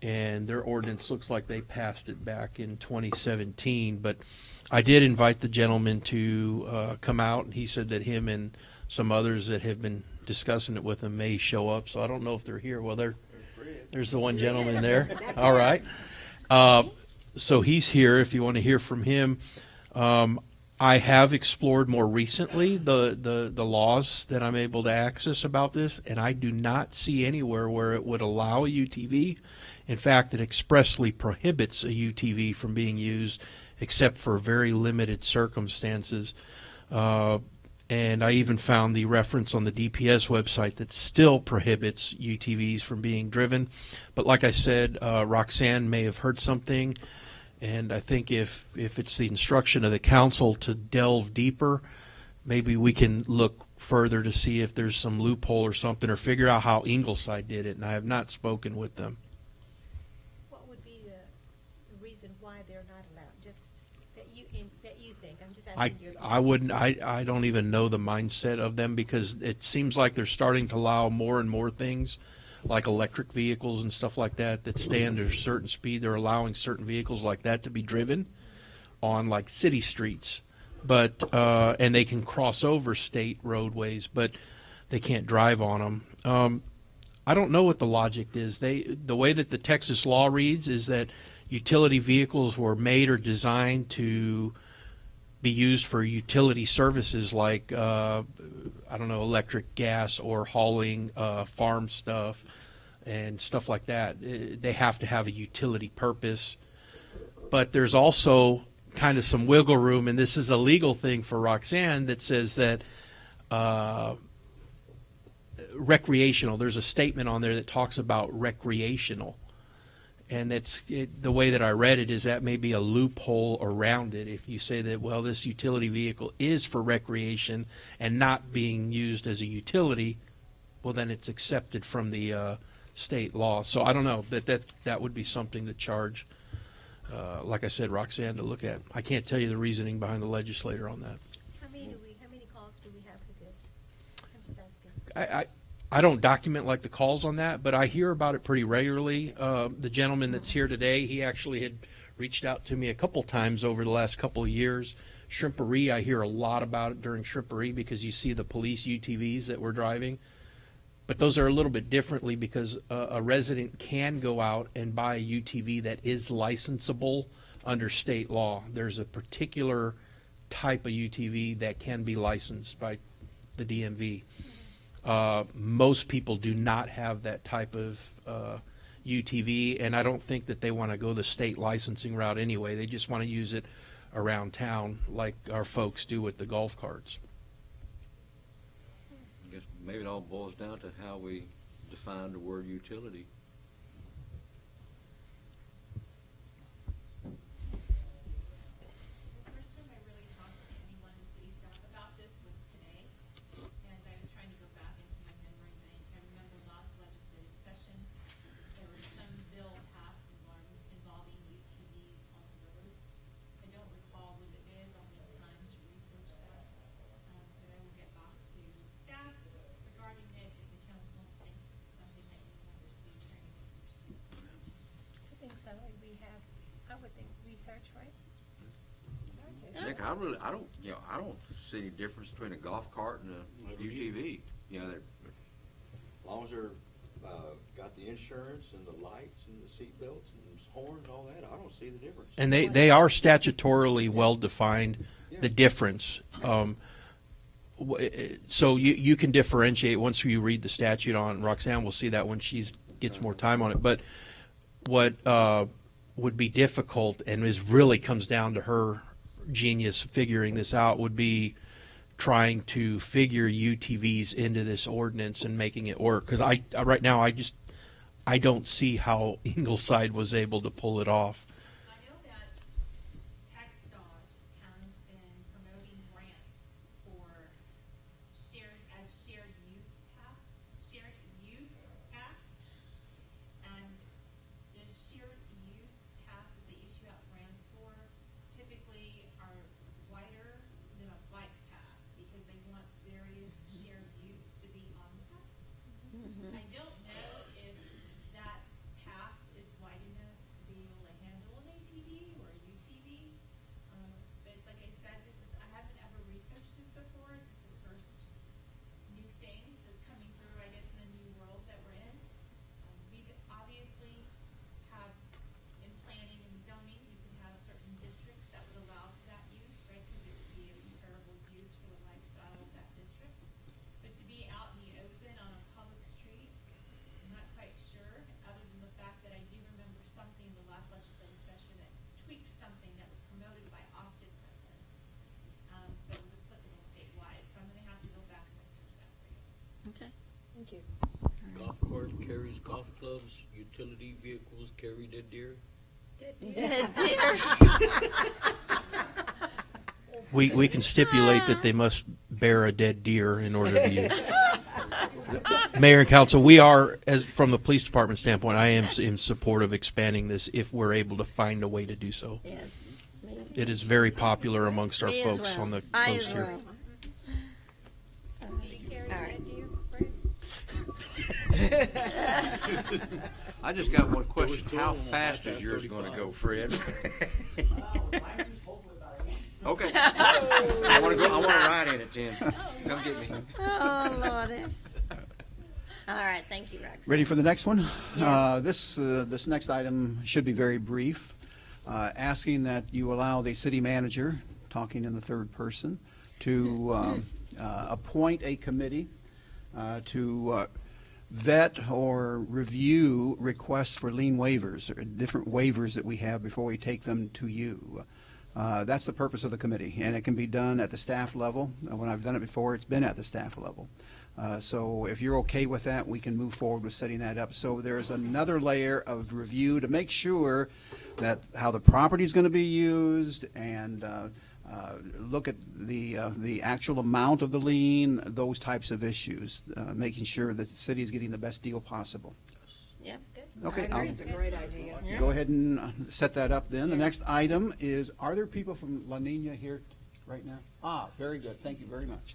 and their ordinance looks like they passed it back in 2017. But I did invite the gentleman to come out, and he said that him and some others that have been discussing it with him may show up, so I don't know if they're here. Well, there's the one gentleman there. All right. So he's here if you want to hear from him. I have explored more recently the laws that I'm able to access about this, and I do not see anywhere where it would allow a UTV. In fact, it expressly prohibits a UTV from being used except for very limited circumstances. And I even found the reference on the DPS website that still prohibits UTVs from being driven. But like I said, Roxanne may have heard something. And I think if it's the instruction of the council to delve deeper, maybe we can look further to see if there's some loophole or something, or figure out how Ingleside did it. And I have not spoken with them.
What would be the reason why they're not allowed? Just that you think. I'm just asking your
I wouldn't. I don't even know the mindset of them, because it seems like they're starting to allow more and more things, like electric vehicles and stuff like that stay under a certain speed. They're allowing certain vehicles like that to be driven on like city streets, but and they can cross over state roadways, but they can't drive on them. I don't know what the logic is. The way that the Texas law reads is that utility vehicles were made or designed to be used for utility services like electric, gas, or hauling farm stuff and stuff like that. They have to have a utility purpose. But there's also kind of some wiggle room, and this is a legal thing for Roxanne, that says that recreational, there's a statement on there that talks about recreational. And the way that I read it is that may be a loophole around it. If you say that, well, this utility vehicle is for recreation and not being used as a utility, well, then it's accepted from the state law. So I don't know, that would be something to charge, like I said, Roxanne to look at. I can't tell you the reasoning behind the legislator on that.
How many calls do we have for this? I'm just asking.
I don't document like the calls on that, but I hear about it pretty regularly. The gentleman that's here today, he actually had reached out to me a couple times over the last couple of years. Shrimpery, I hear a lot about it during Shrimpery, because you see the police UTVs that we're driving. But those are a little bit differently, because a resident can go out and buy a UTV that is licensable under state law. There's a particular type of UTV that can be licensed by the DMV. Most people do not have that type of UTV, and I don't think that they want to go the state licensing route anyway. They just want to use it around town like our folks do with the golf carts.
I guess maybe it all boils down to how we define the word utility. Nick, I don't see any difference between a golf cart and a UTV. You know, as long as they're got the insurance and the lights and the seat belts and horns and all that, I don't see the difference.
And they are statutorily well defined, the difference. So you can differentiate once you read the statute on. Roxanne will see that when she's gets more time on it. But what would be difficult, and is really comes down to her genius figuring this out, would be trying to figure UTVs into this ordinance and making it work. Because right now I don't see how Ingleside was able to pull it off.
I know that TxDOT has been promoting grants for shared use paths, and the shared use paths that they issue out grants for typically are wider than a bike path because they want various shared use to be on the path. I don't know if that path is wide enough to be able to handle an ATV or a UTV. But like I said, I haven't ever researched this before. This is the first new thing that's coming through, I guess, in the new world that we're in. We obviously have, in planning and zoning, you can have certain districts that would allow for that use, right? Because it would be a comparable use for the lifestyle of that district. But to be out in the open on a public street, I'm not quite sure, other than the fact that I do remember something in the last legislative session that tweaked something that was promoted by Austin residents, that was applicable statewide. So I'm gonna have to go back and research that for you.
Okay.
Thank you.
Golf cart carries golf clubs, utility vehicles carry dead deer.
Dead deer.
We can stipulate that they must bear a dead deer in order to use. Mayor and council, we are, as from the police department standpoint, I am in support of expanding this if we're able to find a way to do so.
Yes. Me.
It is very popular amongst our
Me as
folks
well.
on the
I
coast
as
here.
well.
Do you carry
All
a
right.
deer, Fred?
I just got one
There was
question.
two
How
of them on
fast is
bypass
yours gonna
35.
go, Fred? Okay. I wanna ride in it, Tim. Come get me.
Oh, Lordy. All right, thank you, Rex.
Ready for the next one?
Yes.
This next item should be very brief, asking that you allow the city manager, talking in the third person, to appoint a committee to vet or review requests for lien waivers, or different waivers that we have before we take them to you. That's the purpose of the committee, and it can be done at the staff level. When I've done it before, it's been at the staff level. So if you're okay with that, we can move forward with setting that up. So there's another layer of review to make sure that how the property is going to be used, and look at the actual amount of the lien, those types of issues, making sure that the city is getting the best deal possible.
Yep.
Okay,
I agree.
It's a great idea.
Yeah.
go ahead and set that up then. The
Yes.
next item is, are there people from La Nina here right now? Ah, very good. Thank you very much.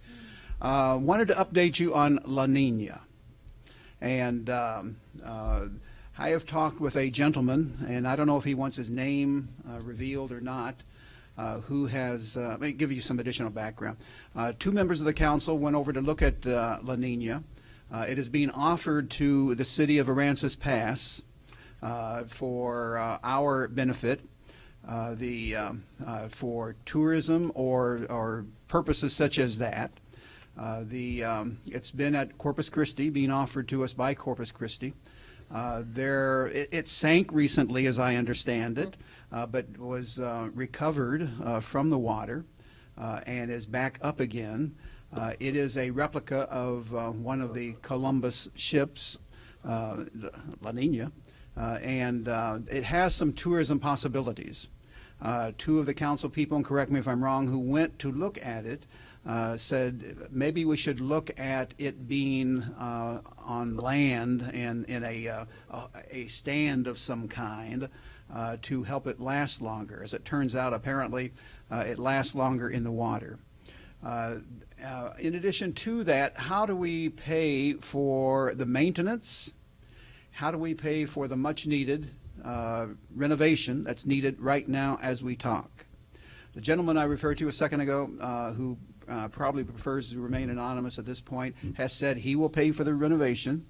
Wanted to update you on La Nina. And I have talked with a gentleman, and I don't know if he wants his name revealed or not, who has, let me give you some additional background. Two members of the council went over to look at La Nina. It is being offered to the city of Aransas Pass for our benefit, for tourism or purposes such as that. It's been at Corpus Christi, being offered to us by Corpus Christi. It sank recently, as I understand it, but was recovered from the water and is back up again. It is a replica of one of the Columbus ships, La Nina, and it has some tourism possibilities. Two of the council people, and correct me if I'm wrong, who went to look at it, said maybe we should look at it being on land and in a stand of some kind to help it last longer. As it turns out, apparently, it lasts longer in the water. In addition to that, how do we pay for the maintenance? How do we pay for the much-needed renovation that's needed right now as we talk? The gentleman I referred to a second ago, who probably prefers to remain anonymous at this point, has said he will pay for the renovation.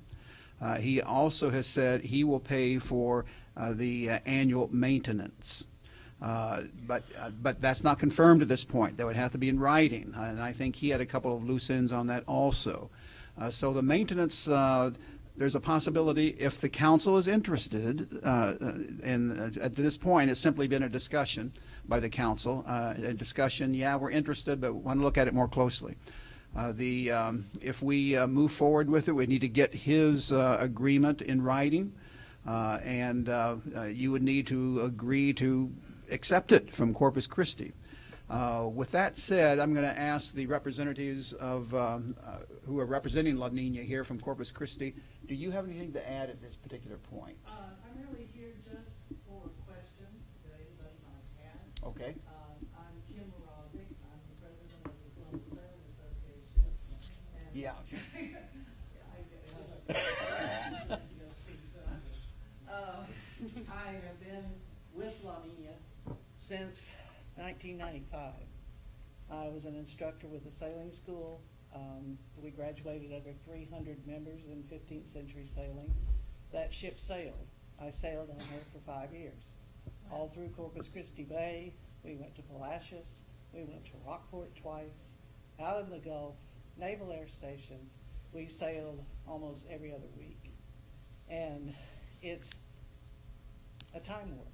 He also has said he will pay for the annual maintenance. But that's not confirmed at this point. That would have to be in writing, and I think he had a couple of loose ends on that also. So the maintenance, there's a possibility, if the council is interested, and at this point, it's simply been a discussion by the council, a discussion, yeah, we're interested, but want to look at it more closely. If we move forward with it, we need to get his agreement in writing, and you would need to agree to accept it from Corpus Christi. With that said, I'm going to ask the representatives of who are representing La Nina here from Corpus Christi. Do you have anything to add at this particular point?
I'm really here just for questions that anybody might have.
Okay.
I'm Kim Morozic. I'm the president of the Columbus Sailing Association. And
Yeah.
I have been with La Nina since 1995. I was an instructor with the sailing school. We graduated over 300 members in 15th century sailing. That ship sailed. I sailed on her for 5 years. All through Corpus Christi Bay, we went to Palacios, we went to Rockport twice, out in the Gulf, Naval Air Station. We sailed almost every other week. And it's a time warp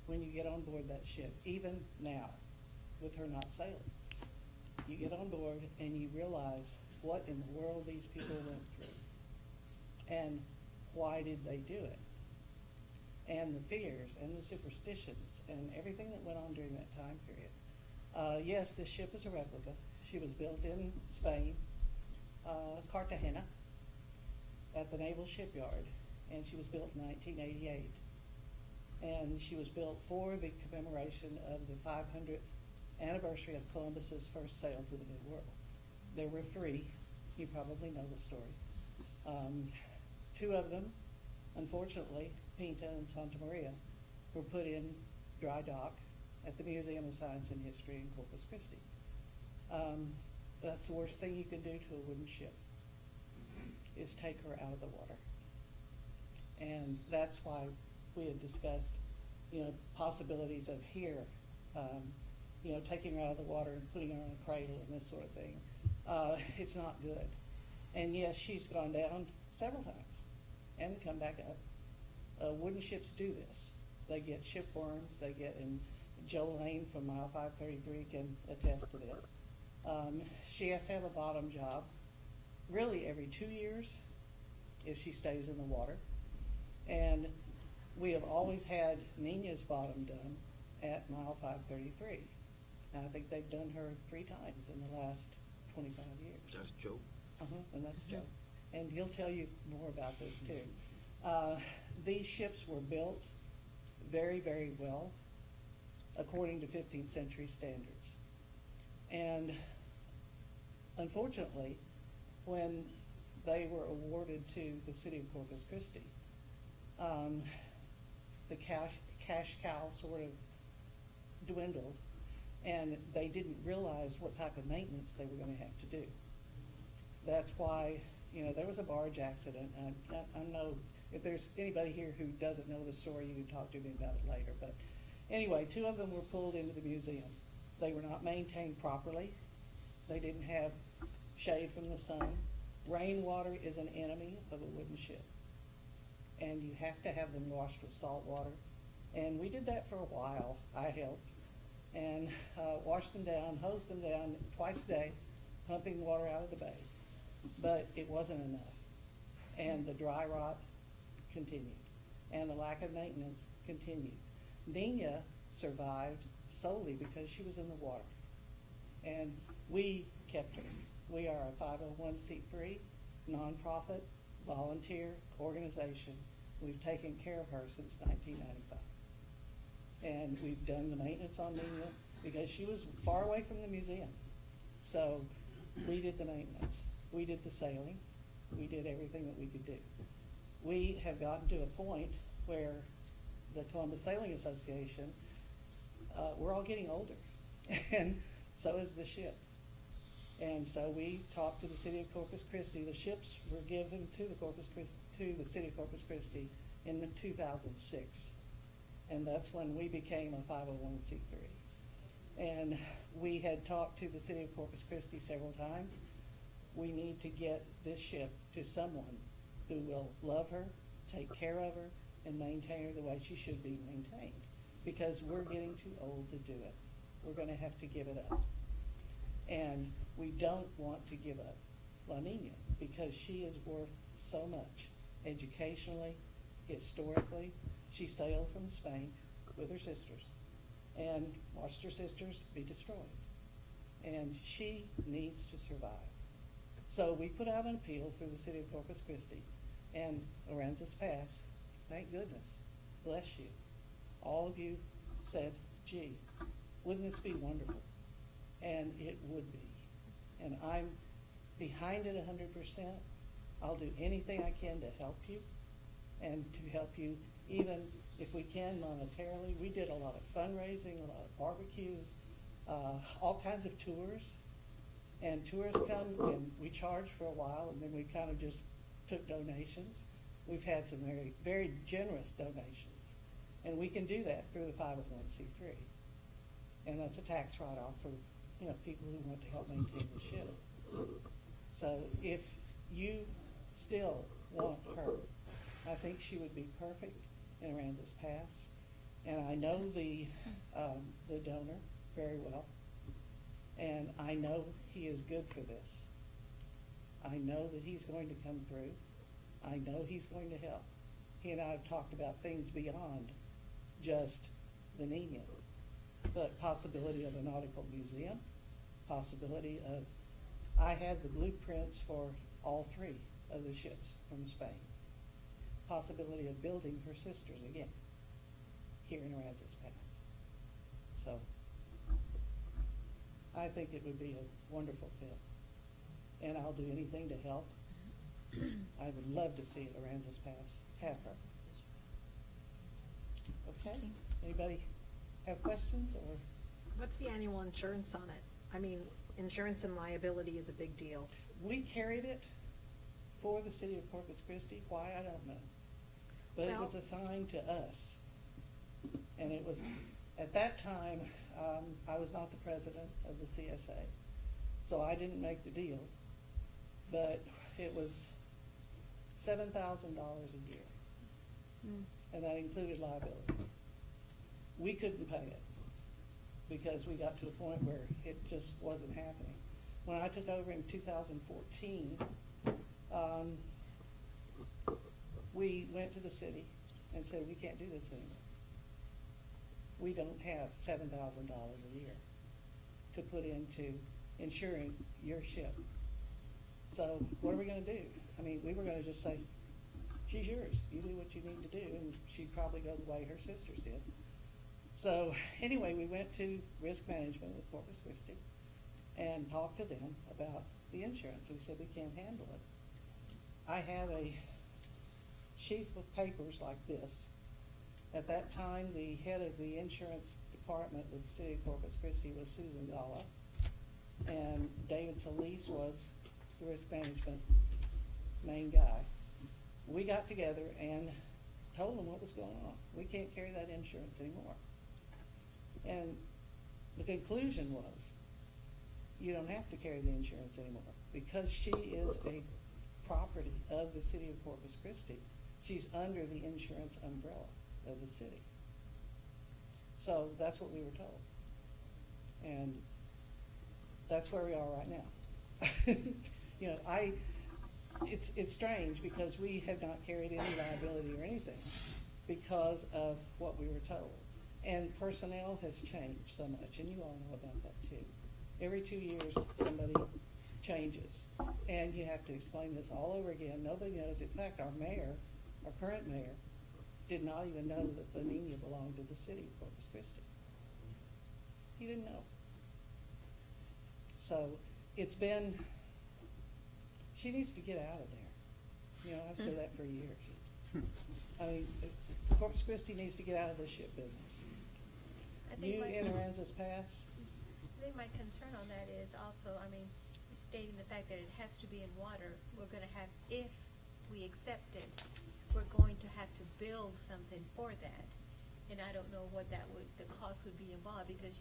when you get on board that ship, even now, with her not sailing. You get on board and you realize what in the world these people went through and why did they do it, and the fears and the superstitions and everything that went on during that time period. Yes, this ship is a replica. She was built in Spain, Cartagena, at the Naval Shipyard, and she was built in 1988. And she was built for the commemoration of the 500th anniversary of Columbus's first sail to the New World. There were 3. You probably know the story. 2 of them, unfortunately, Pinta and Santa Maria, were put in dry dock at the Museum of Science and History in Corpus Christi. That's the worst thing you can do to a wooden ship, is take her out of the water. And that's why we had discussed, possibilities of here, taking her out of the water and putting her in a cradle and this sort of thing. It's not good. And yes, she's gone down several times and come back up. Wooden ships do this. They get ship worms. And Joe Lane from Mile 533 can attest to this. She has to have a bottom job really every 2 years if she stays in the water. And we have always had Nina's bottom done at Mile 533. And I think they've done her 3 times in the last 25 years.
That's Joe.
And that's Joe. And he'll tell you more about this too. These ships were built very, very well according to 15th century standards. And unfortunately, when they were awarded to the city of Corpus Christi, the cash cow sort of dwindled, and they didn't realize what type of maintenance they were going to have to do. That's why, there was a barge accident. I know if there's anybody here who doesn't know the story, you can talk to me about it later. But anyway, 2 of them were pulled into the museum. They were not maintained properly. They didn't have shade from the sun. Rainwater is an enemy of a wooden ship. And you have to have them washed with salt water. And we did that for a while. I helped. And washed them down, hosed them down twice a day, pumping water out of the bay. But it wasn't enough. And the dry rot continued. And the lack of maintenance continued. Nina survived solely because she was in the water. And we kept her. We are a 501c3, nonprofit, volunteer organization. We've taken care of her since 1995. And we've done the maintenance on Nina because she was far away from the museum. So we did the maintenance. We did the sailing. We did everything that we could do. We have gotten to a point where the Columbus Sailing Association, we're all getting older. And so is the ship. And so we talked to the city of Corpus Christi. The ships were given to the city of Corpus Christi in 2006. And that's when we became a 501c3. And we had talked to the city of Corpus Christi several times. we need to get this ship to someone who will love her, take care of her, and maintain her the way she should be maintained. Because we're getting too old to do it. We're gonna have to give it up. And we don't want to give up La Nina because she is worth so much educationally, historically. She sailed from Spain with her sisters and watched her sisters be destroyed. And she needs to survive. So we put out an appeal through the city of Corpus Christi and Aransas Pass. Thank goodness. Bless you. All of you said, gee, wouldn't this be wonderful? And it would be. And I'm behind it 100%. I'll do anything I can to help you and to help you even if we can monetarily. We did a lot of fundraising, a lot of barbecues, all kinds of tours. And tourists come and we charge for a while and then we kind of just took donations. We've had some very, very generous donations. And we can do that through the 501c3. And that's a tax write-off for, you know, people who want to help maintain the ship. So if you still want her, I think she would be perfect in Aransas Pass. And I know the donor very well. And I know he is good for this. I know that he's going to come through. I know he's going to help. He and I have talked about things beyond just the Nina, but possibility of a nautical museum, possibility of, I had the blueprints for all three of the ships from Spain, possibility of building her sisters again here in Aransas Pass. So I think it would be a wonderful fit, and I'll do anything to help. I would love to see Aransas Pass have her. Okay, anybody have questions or?
What's the annual insurance on it? I mean, insurance and liability is a big deal.
We carried it for the city of Corpus Christi. Why, I don't know. But it was assigned to us. And it was, at that time, I was not the president of the CSA. So I didn't make the deal. But it was $7,000 a year. And that included liability. We couldn't pay it because we got to a point where it just wasn't happening. When I took over in 2014, we went to the city and said, we can't do this anymore. We don't have $7,000 a year to put into insuring your ship. So what are we going to do? I mean, we were going to just say, she's yours. You do what you need to do. And she'd probably go the way her sisters did. So anyway, we went to risk management with Corpus Christi and talked to them about the insurance. We said, we can't handle it. I have a sheath of papers like this. At that time, the head of the insurance department with the city of Corpus Christi was Susan Gala, and David Solis was the risk management main guy. We got together and told them what was going on. We can't carry that insurance anymore. And the conclusion was, you don't have to carry the insurance anymore because she is a property of the city of Corpus Christi. She's under the insurance umbrella of the city. So that's what we were told. And that's where we are right now. You know, it's strange because we have not carried any liability or anything because of what we were told. And personnel has changed so much, and you all know about that too. Every 2 years, somebody changes, and you have to explain this all over again. Nobody knows. In fact, our mayor, our current mayor, did not even know that the Nina belonged to the city of Corpus Christi. He didn't know. So it's been, she needs to get out of there. You know, I've said that for years. I mean, Corpus Christi needs to get out of this ship business. You in Aransas Pass?
I think my concern on that is also, I mean, stating the fact that it has to be in water, we're gonna have, if we accept it, we're going to have to build something for that. And I don't know what that would, the cost would be involved, because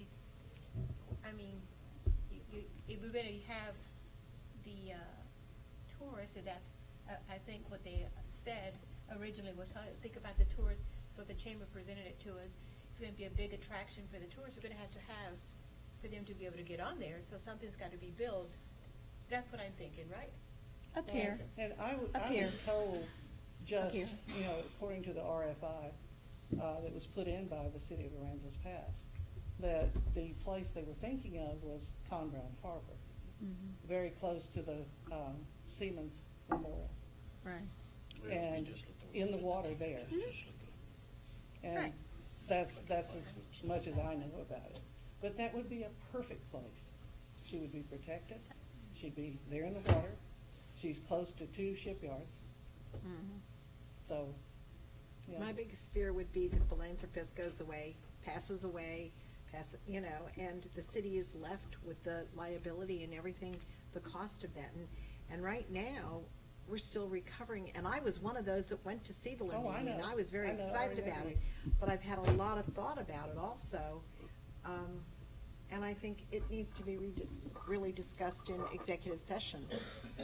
if we're gonna have the tourists, and that's, I think what they said originally was, how think about the tourists, so the chamber presented it to us. It's gonna be a big attraction for the tourists, we're gonna have to have, for them to be able to get on there, so something's gotta be built. That's what I'm thinking, right?
Up here.
And I
Up
was
here.
told, just,
here.
you know, according to the RFI, that was put in by the city of Aransas Pass, that the place they were thinking of was Conroe Harbor, very close to the Siemens Memorial,
Right.
and in the water there. And
Right.
that's as much as I know about it. But that would be a perfect place. She would be protected, she'd be there in the water, she's close to 2 shipyards, so, yeah.
My biggest fear would be the philanthropist goes away, passes away, you know, and the city is left with the liability and everything, the cost of that. And right now, we're still recovering, and I was one of those that went to see the
Oh, I
Lindy, and
know.
I was very
I know, I
excited about
remember
it. But I've had a lot of thought about it also. And I think it needs to be really discussed in executive session.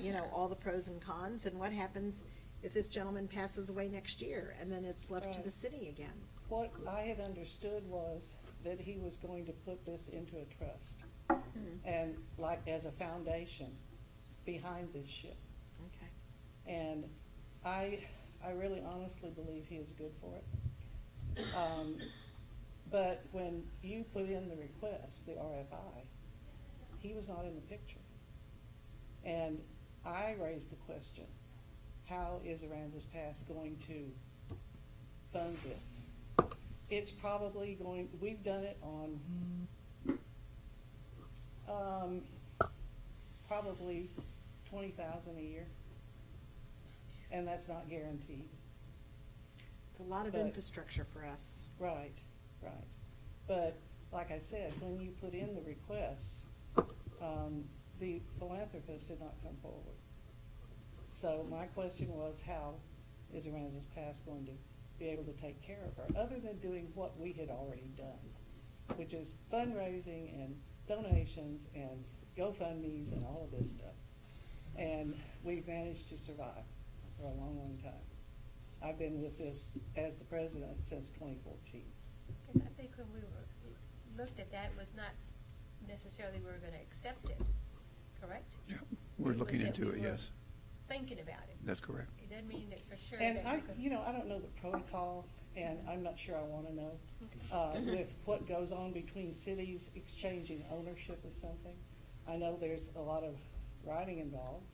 You know, all the pros and cons, and what happens if this gentleman passes away next year, and then it's left to
Right.
the city again.
What I had understood was that he was going to put this into a trust, and like as a foundation behind this ship.
Okay.
And I really honestly believe he is good for it. But when you put in the request, the RFI, he was not in the picture. And I raised the question, how is Aransas Pass going to fund this? It's probably going, we've done it on, probably 20,000 a year. And that's not guaranteed.
It's a lot of
But-
infrastructure for us.
Right, right. But like I said, when you put in the request, the philanthropist did not come forward. So my question was, how is Aransas Pass going to be able to take care of her, other than doing what we had already done, which is fundraising and donations and GoFundMes and all of this stuff. And we've managed to survive for a long, long time. I've been with this as the president since 2014.
Because I think when we looked at that, it was not necessarily we were gonna accept it, correct?
We're
It was
looking
that
into
we
it,
were
yes.
Thinking about it.
That's correct.
It doesn't mean that for sure.
And
that
I,
we're gonna-
you know, I don't know the protocol, and I'm not sure I want to know, with what goes on between cities exchanging ownership of something. I know there's a lot of writing involved,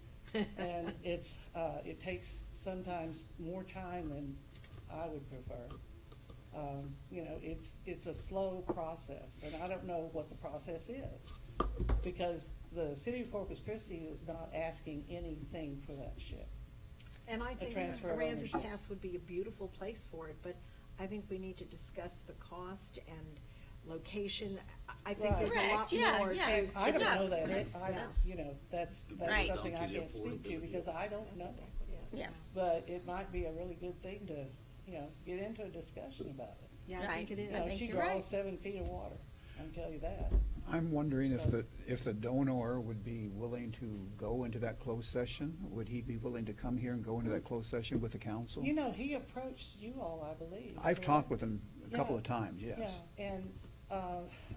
and it's, it takes sometimes more time than I would prefer. You know, it's a slow process, and I don't know what the process is, because the city of Corpus Christi is not asking anything for that ship.
And I think
transfer of
Aransas
ownership.
Pass would be a beautiful place for it, but I think we need to discuss the cost and location. I think there's a
Correct,
lot
yeah,
more
yeah.
to.
And I don't
Yes.
know that,
Yes.
you know, that's
Right.
something I
Down to the
can't speak to,
affordability.
because I don't know.
Yeah.
But it might be a really good thing to, you know, get into a discussion about it.
Yeah, I
Right.
think it
You
is.
know,
think
she
you're right.
draws 7 feet of water, I can tell you that.
I'm wondering if the donor would be willing to go into that closed session? Would he be willing to come here and go into that closed session with the council?
You know, he approached you all, I believe.
I've
correct?
talked with him a couple
Yeah.
of times, yes.
Yeah, and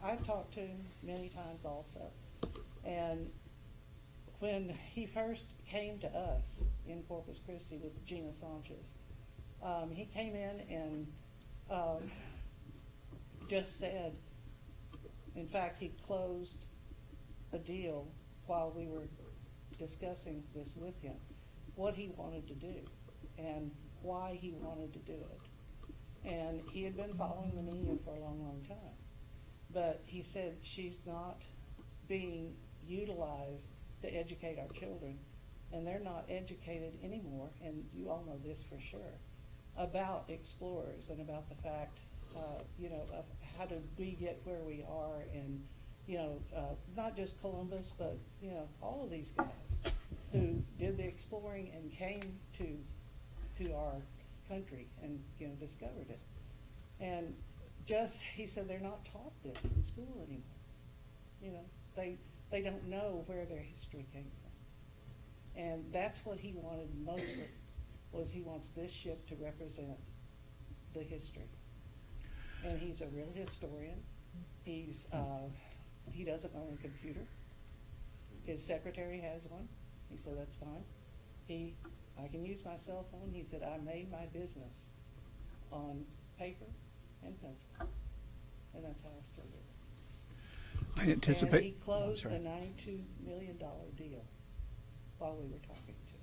I've talked to him many times also. And when he first came to us in Corpus Christi with Gina Sanchez, he came in and just said, in fact, he closed a deal while we were discussing this with him, what he wanted to do and why he wanted to do it. And he had been following the media for a long, long time. But he said she's not being utilized to educate our children, and they're not educated anymore, and you all know this for sure, about explorers and about the fact, you know, of how did we get where we are, and, you know, not just Columbus, but, you know, all of these guys who did the exploring and came to our country and, you know, discovered it. And just, he said they're not taught this in school anymore. You know, they don't know where their history came from. And that's what he wanted mostly, was he wants this ship to represent the history. And he's a real historian. He's, he doesn't own a computer. His secretary has one. He said, that's fine. I can use my cell phone. He said, I made my business on paper and pencil. And that's how I still do it.
I anticipate.
And he closed
Oh,
a
I'm sorry.
$92 million deal while we were talking to him.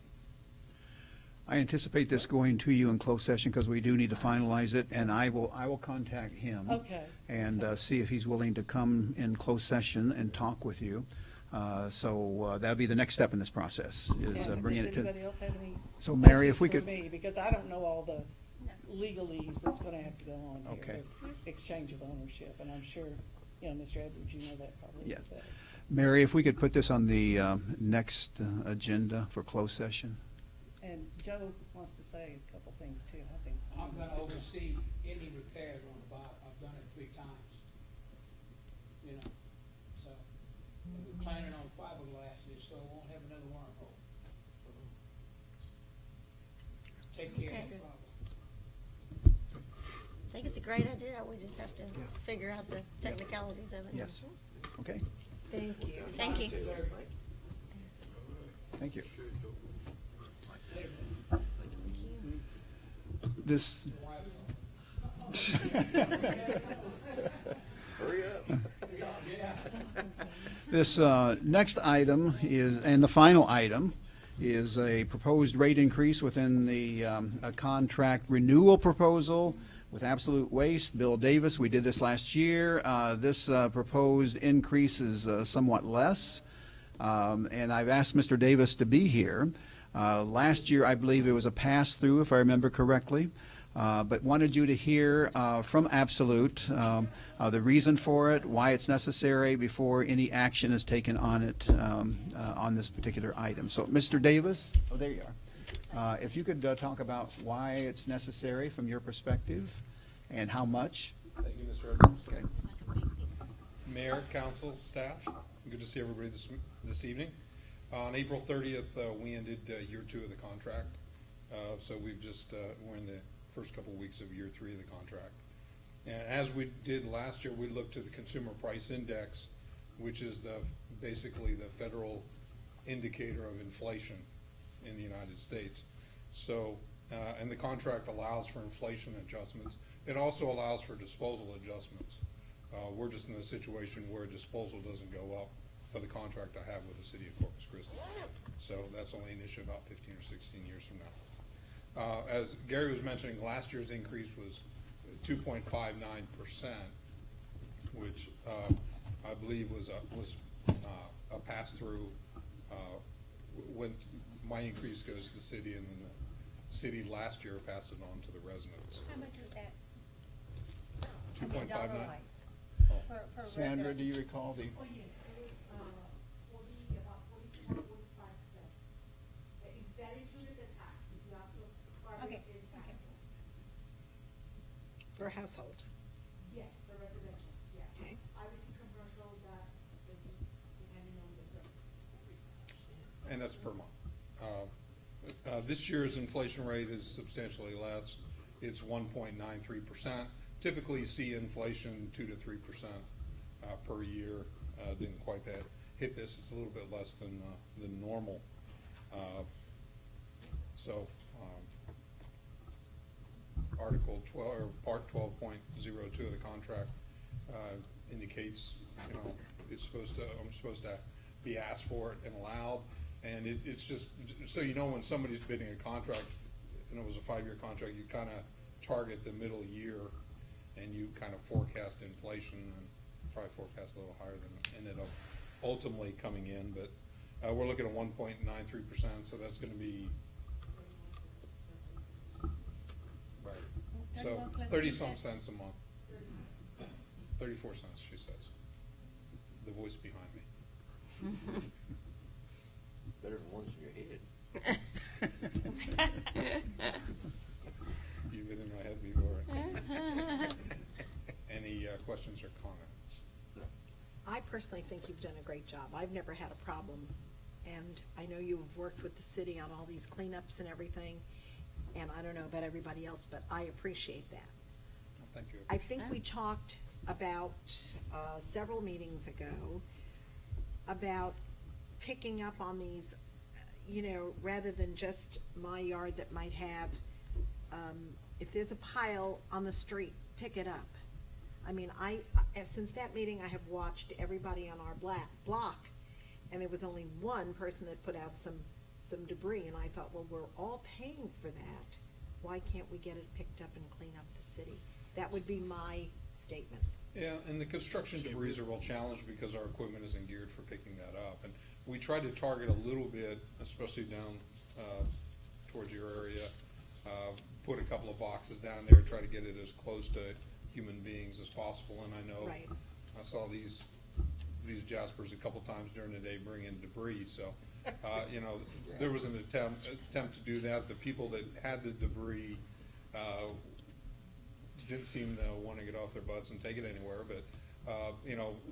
I anticipate this going to you in closed session because we do need to finalize it, and I will contact him.
Okay.
And see if he's willing to come in closed session and talk with you. So that'll be the next step in this process, is
And
bringing
does
it to.
anybody else have any
So Mary, if we
questions
could.
for me? Because I don't know all the legalese that's gonna have to go on here
Okay.
with exchange of ownership, and I'm sure, you know, Mr. Edwards, you know that probably
Yeah.
better.
Mary, if we could put this on the next agenda for closed session.
And Joe wants to say a couple things too, I think.
I'm gonna oversee any repairs on the bottom. I've done it 3 times. You know, so we're planning on fiberglass this, so it won't have another wormhole. Take care of
Okay.
the problem.
I think it's a great idea. We just have to figure out the technicalities of it.
Yes. Okay,
Thank you.
Thank you.
thank you. This.
Hurry up.
This next item is, and the final item, is a proposed rate increase within the a contract renewal proposal with Absolute Waste. Bill Davis, we did this last year. This proposed increase is somewhat less, and I've asked Mr. Davis to be here. Last year, I believe it was a pass-through, if I remember correctly, but wanted you to hear from Absolute the reason for it, why it's necessary before any action is taken on it, on this particular item. So, Mr. Davis, oh, there you are. If you could talk about why it's necessary from your perspective and how much.
Thank you, Mr. Edwards.
Okay.
Mayor, council, staff, good to see everybody this evening. On April 30th, we ended year 2 of the contract. So we've just, we're in the first couple of weeks of year 3 of the contract. And as we did last year, we looked to the Consumer Price Index, which is basically the federal indicator of inflation in the United States. So, and the contract allows for inflation adjustments. It also allows for disposal adjustments. We're just in a situation where disposal doesn't go up for the contract I have with the city of Corpus Christi. So that's only an issue about 15 or 16 years from now. As Gary was mentioning, last year's increase was 2.59%, which I believe was a pass-through. When my increase goes to the city, and then the city last year passed it on to the residents.
How much is that?
2.59.
Per
Sandra,
resident?
do you recall the?
Oh, yes, it was, about 45 cents. That included the tax, which you have to,
Okay,
is
okay.
taxable.
Per household.
Yes, for residential, yes.
Okay.
Obviously, commercial, that is depending on the service.
And that's per month. This year's inflation rate is substantially less. It's 1.93%. Typically, you see inflation 2 to 3% per year. Didn't quite hit this. It's a little bit less than normal. Article 12 or Part 12.02 of the contract indicates, you know, I'm supposed to be asked for it and allowed. And it's just, so you know, when somebody's bidding a contract, and it was a 5-year contract, you kind of target the middle year, and you kind of forecast inflation, and probably forecast a little higher than ended up ultimately coming in. But we're looking at 1.93%, so that's going to be, right, so 30-some cents a month. 34 cents, she says. The voice behind me.
Better than ones in your head.
You've been in my head before. Any questions or comments?
I personally think you've done a great job. I've never had a problem
and I know you've worked with the city on all these cleanups and everything, and I don't know about everybody else, but I appreciate that.
Thank you.
I think we talked about, several meetings ago, about picking up on these, rather than just my yard that might have, if there's a pile on the street, pick it up. I mean, since that meeting, I have watched everybody on our block, and there was only one person that put out some debris, and I thought, well, we're all paying for that. Why can't we get it picked up and clean up the city? That would be my statement.
Yeah, and the construction debris is a real challenge because our equipment isn't geared for picking that up. And we tried to target a little bit, especially down towards your area, put a couple of boxes down there, try to get it as close to human beings as possible. And I know
Right.
I saw these Jaspers a couple times during the day bring in debris. So, there was an attempt to do that. The people that had the debris didn't seem to want to get off their butts and take it anywhere. But,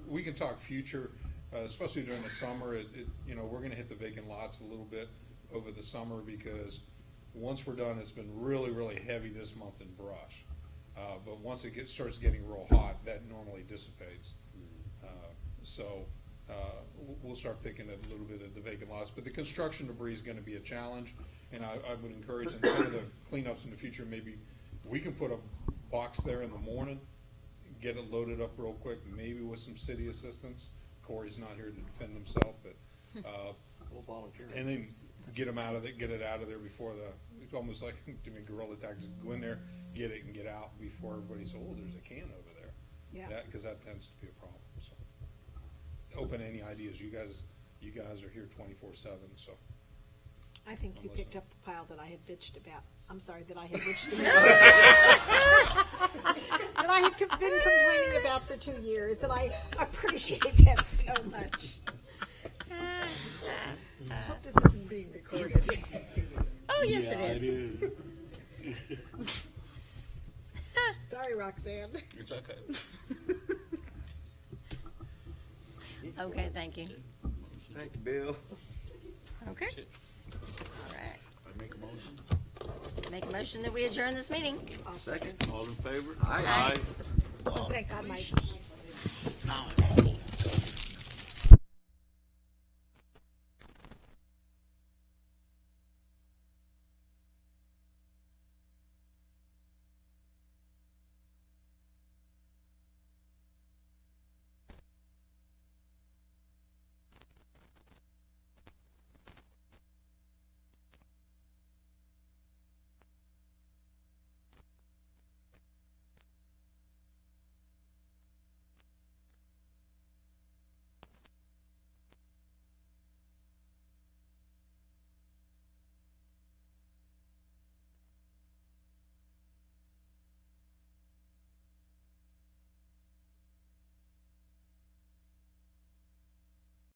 we can talk future, especially during the summer. We're going to hit the vacant lots a little bit over the summer because once we're done, it's been really, really heavy this month in brush. But once it starts getting real hot, that normally dissipates. So we'll start picking at a little bit of the vacant lots. But the construction debris is going to be a challenge, and I would encourage in some of the cleanups in the future, maybe we can put a box there in the morning, get it loaded up real quick, maybe with some city assistance. Corey's not here to defend himself, but
We'll volunteer.
and then get them out of it, get it out of there before it's almost like doing guerrilla tactics. Go in there, get it, and get out before everybody says, "Oh, there's a can over there."
Yeah.
Because that tends to be a problem. So, open any ideas. You guys are here 24/7. So,
I think you
Unless-
picked up the pile that I had bitched about. I'm sorry, that I had bitched about. That I had been complaining about for 2 years, and I appreciate that so much. I hope this isn't being recorded.
Oh, yes, it is.
Sorry, Roxanne.
It's okay.
Okay, thank you.
Thank you, Bill.
Okay. All right.
I make a motion.
Make a motion that we adjourn this meeting.
Second.
All in favor?
Aye.
Aye.
Oh, thank God, my
Now,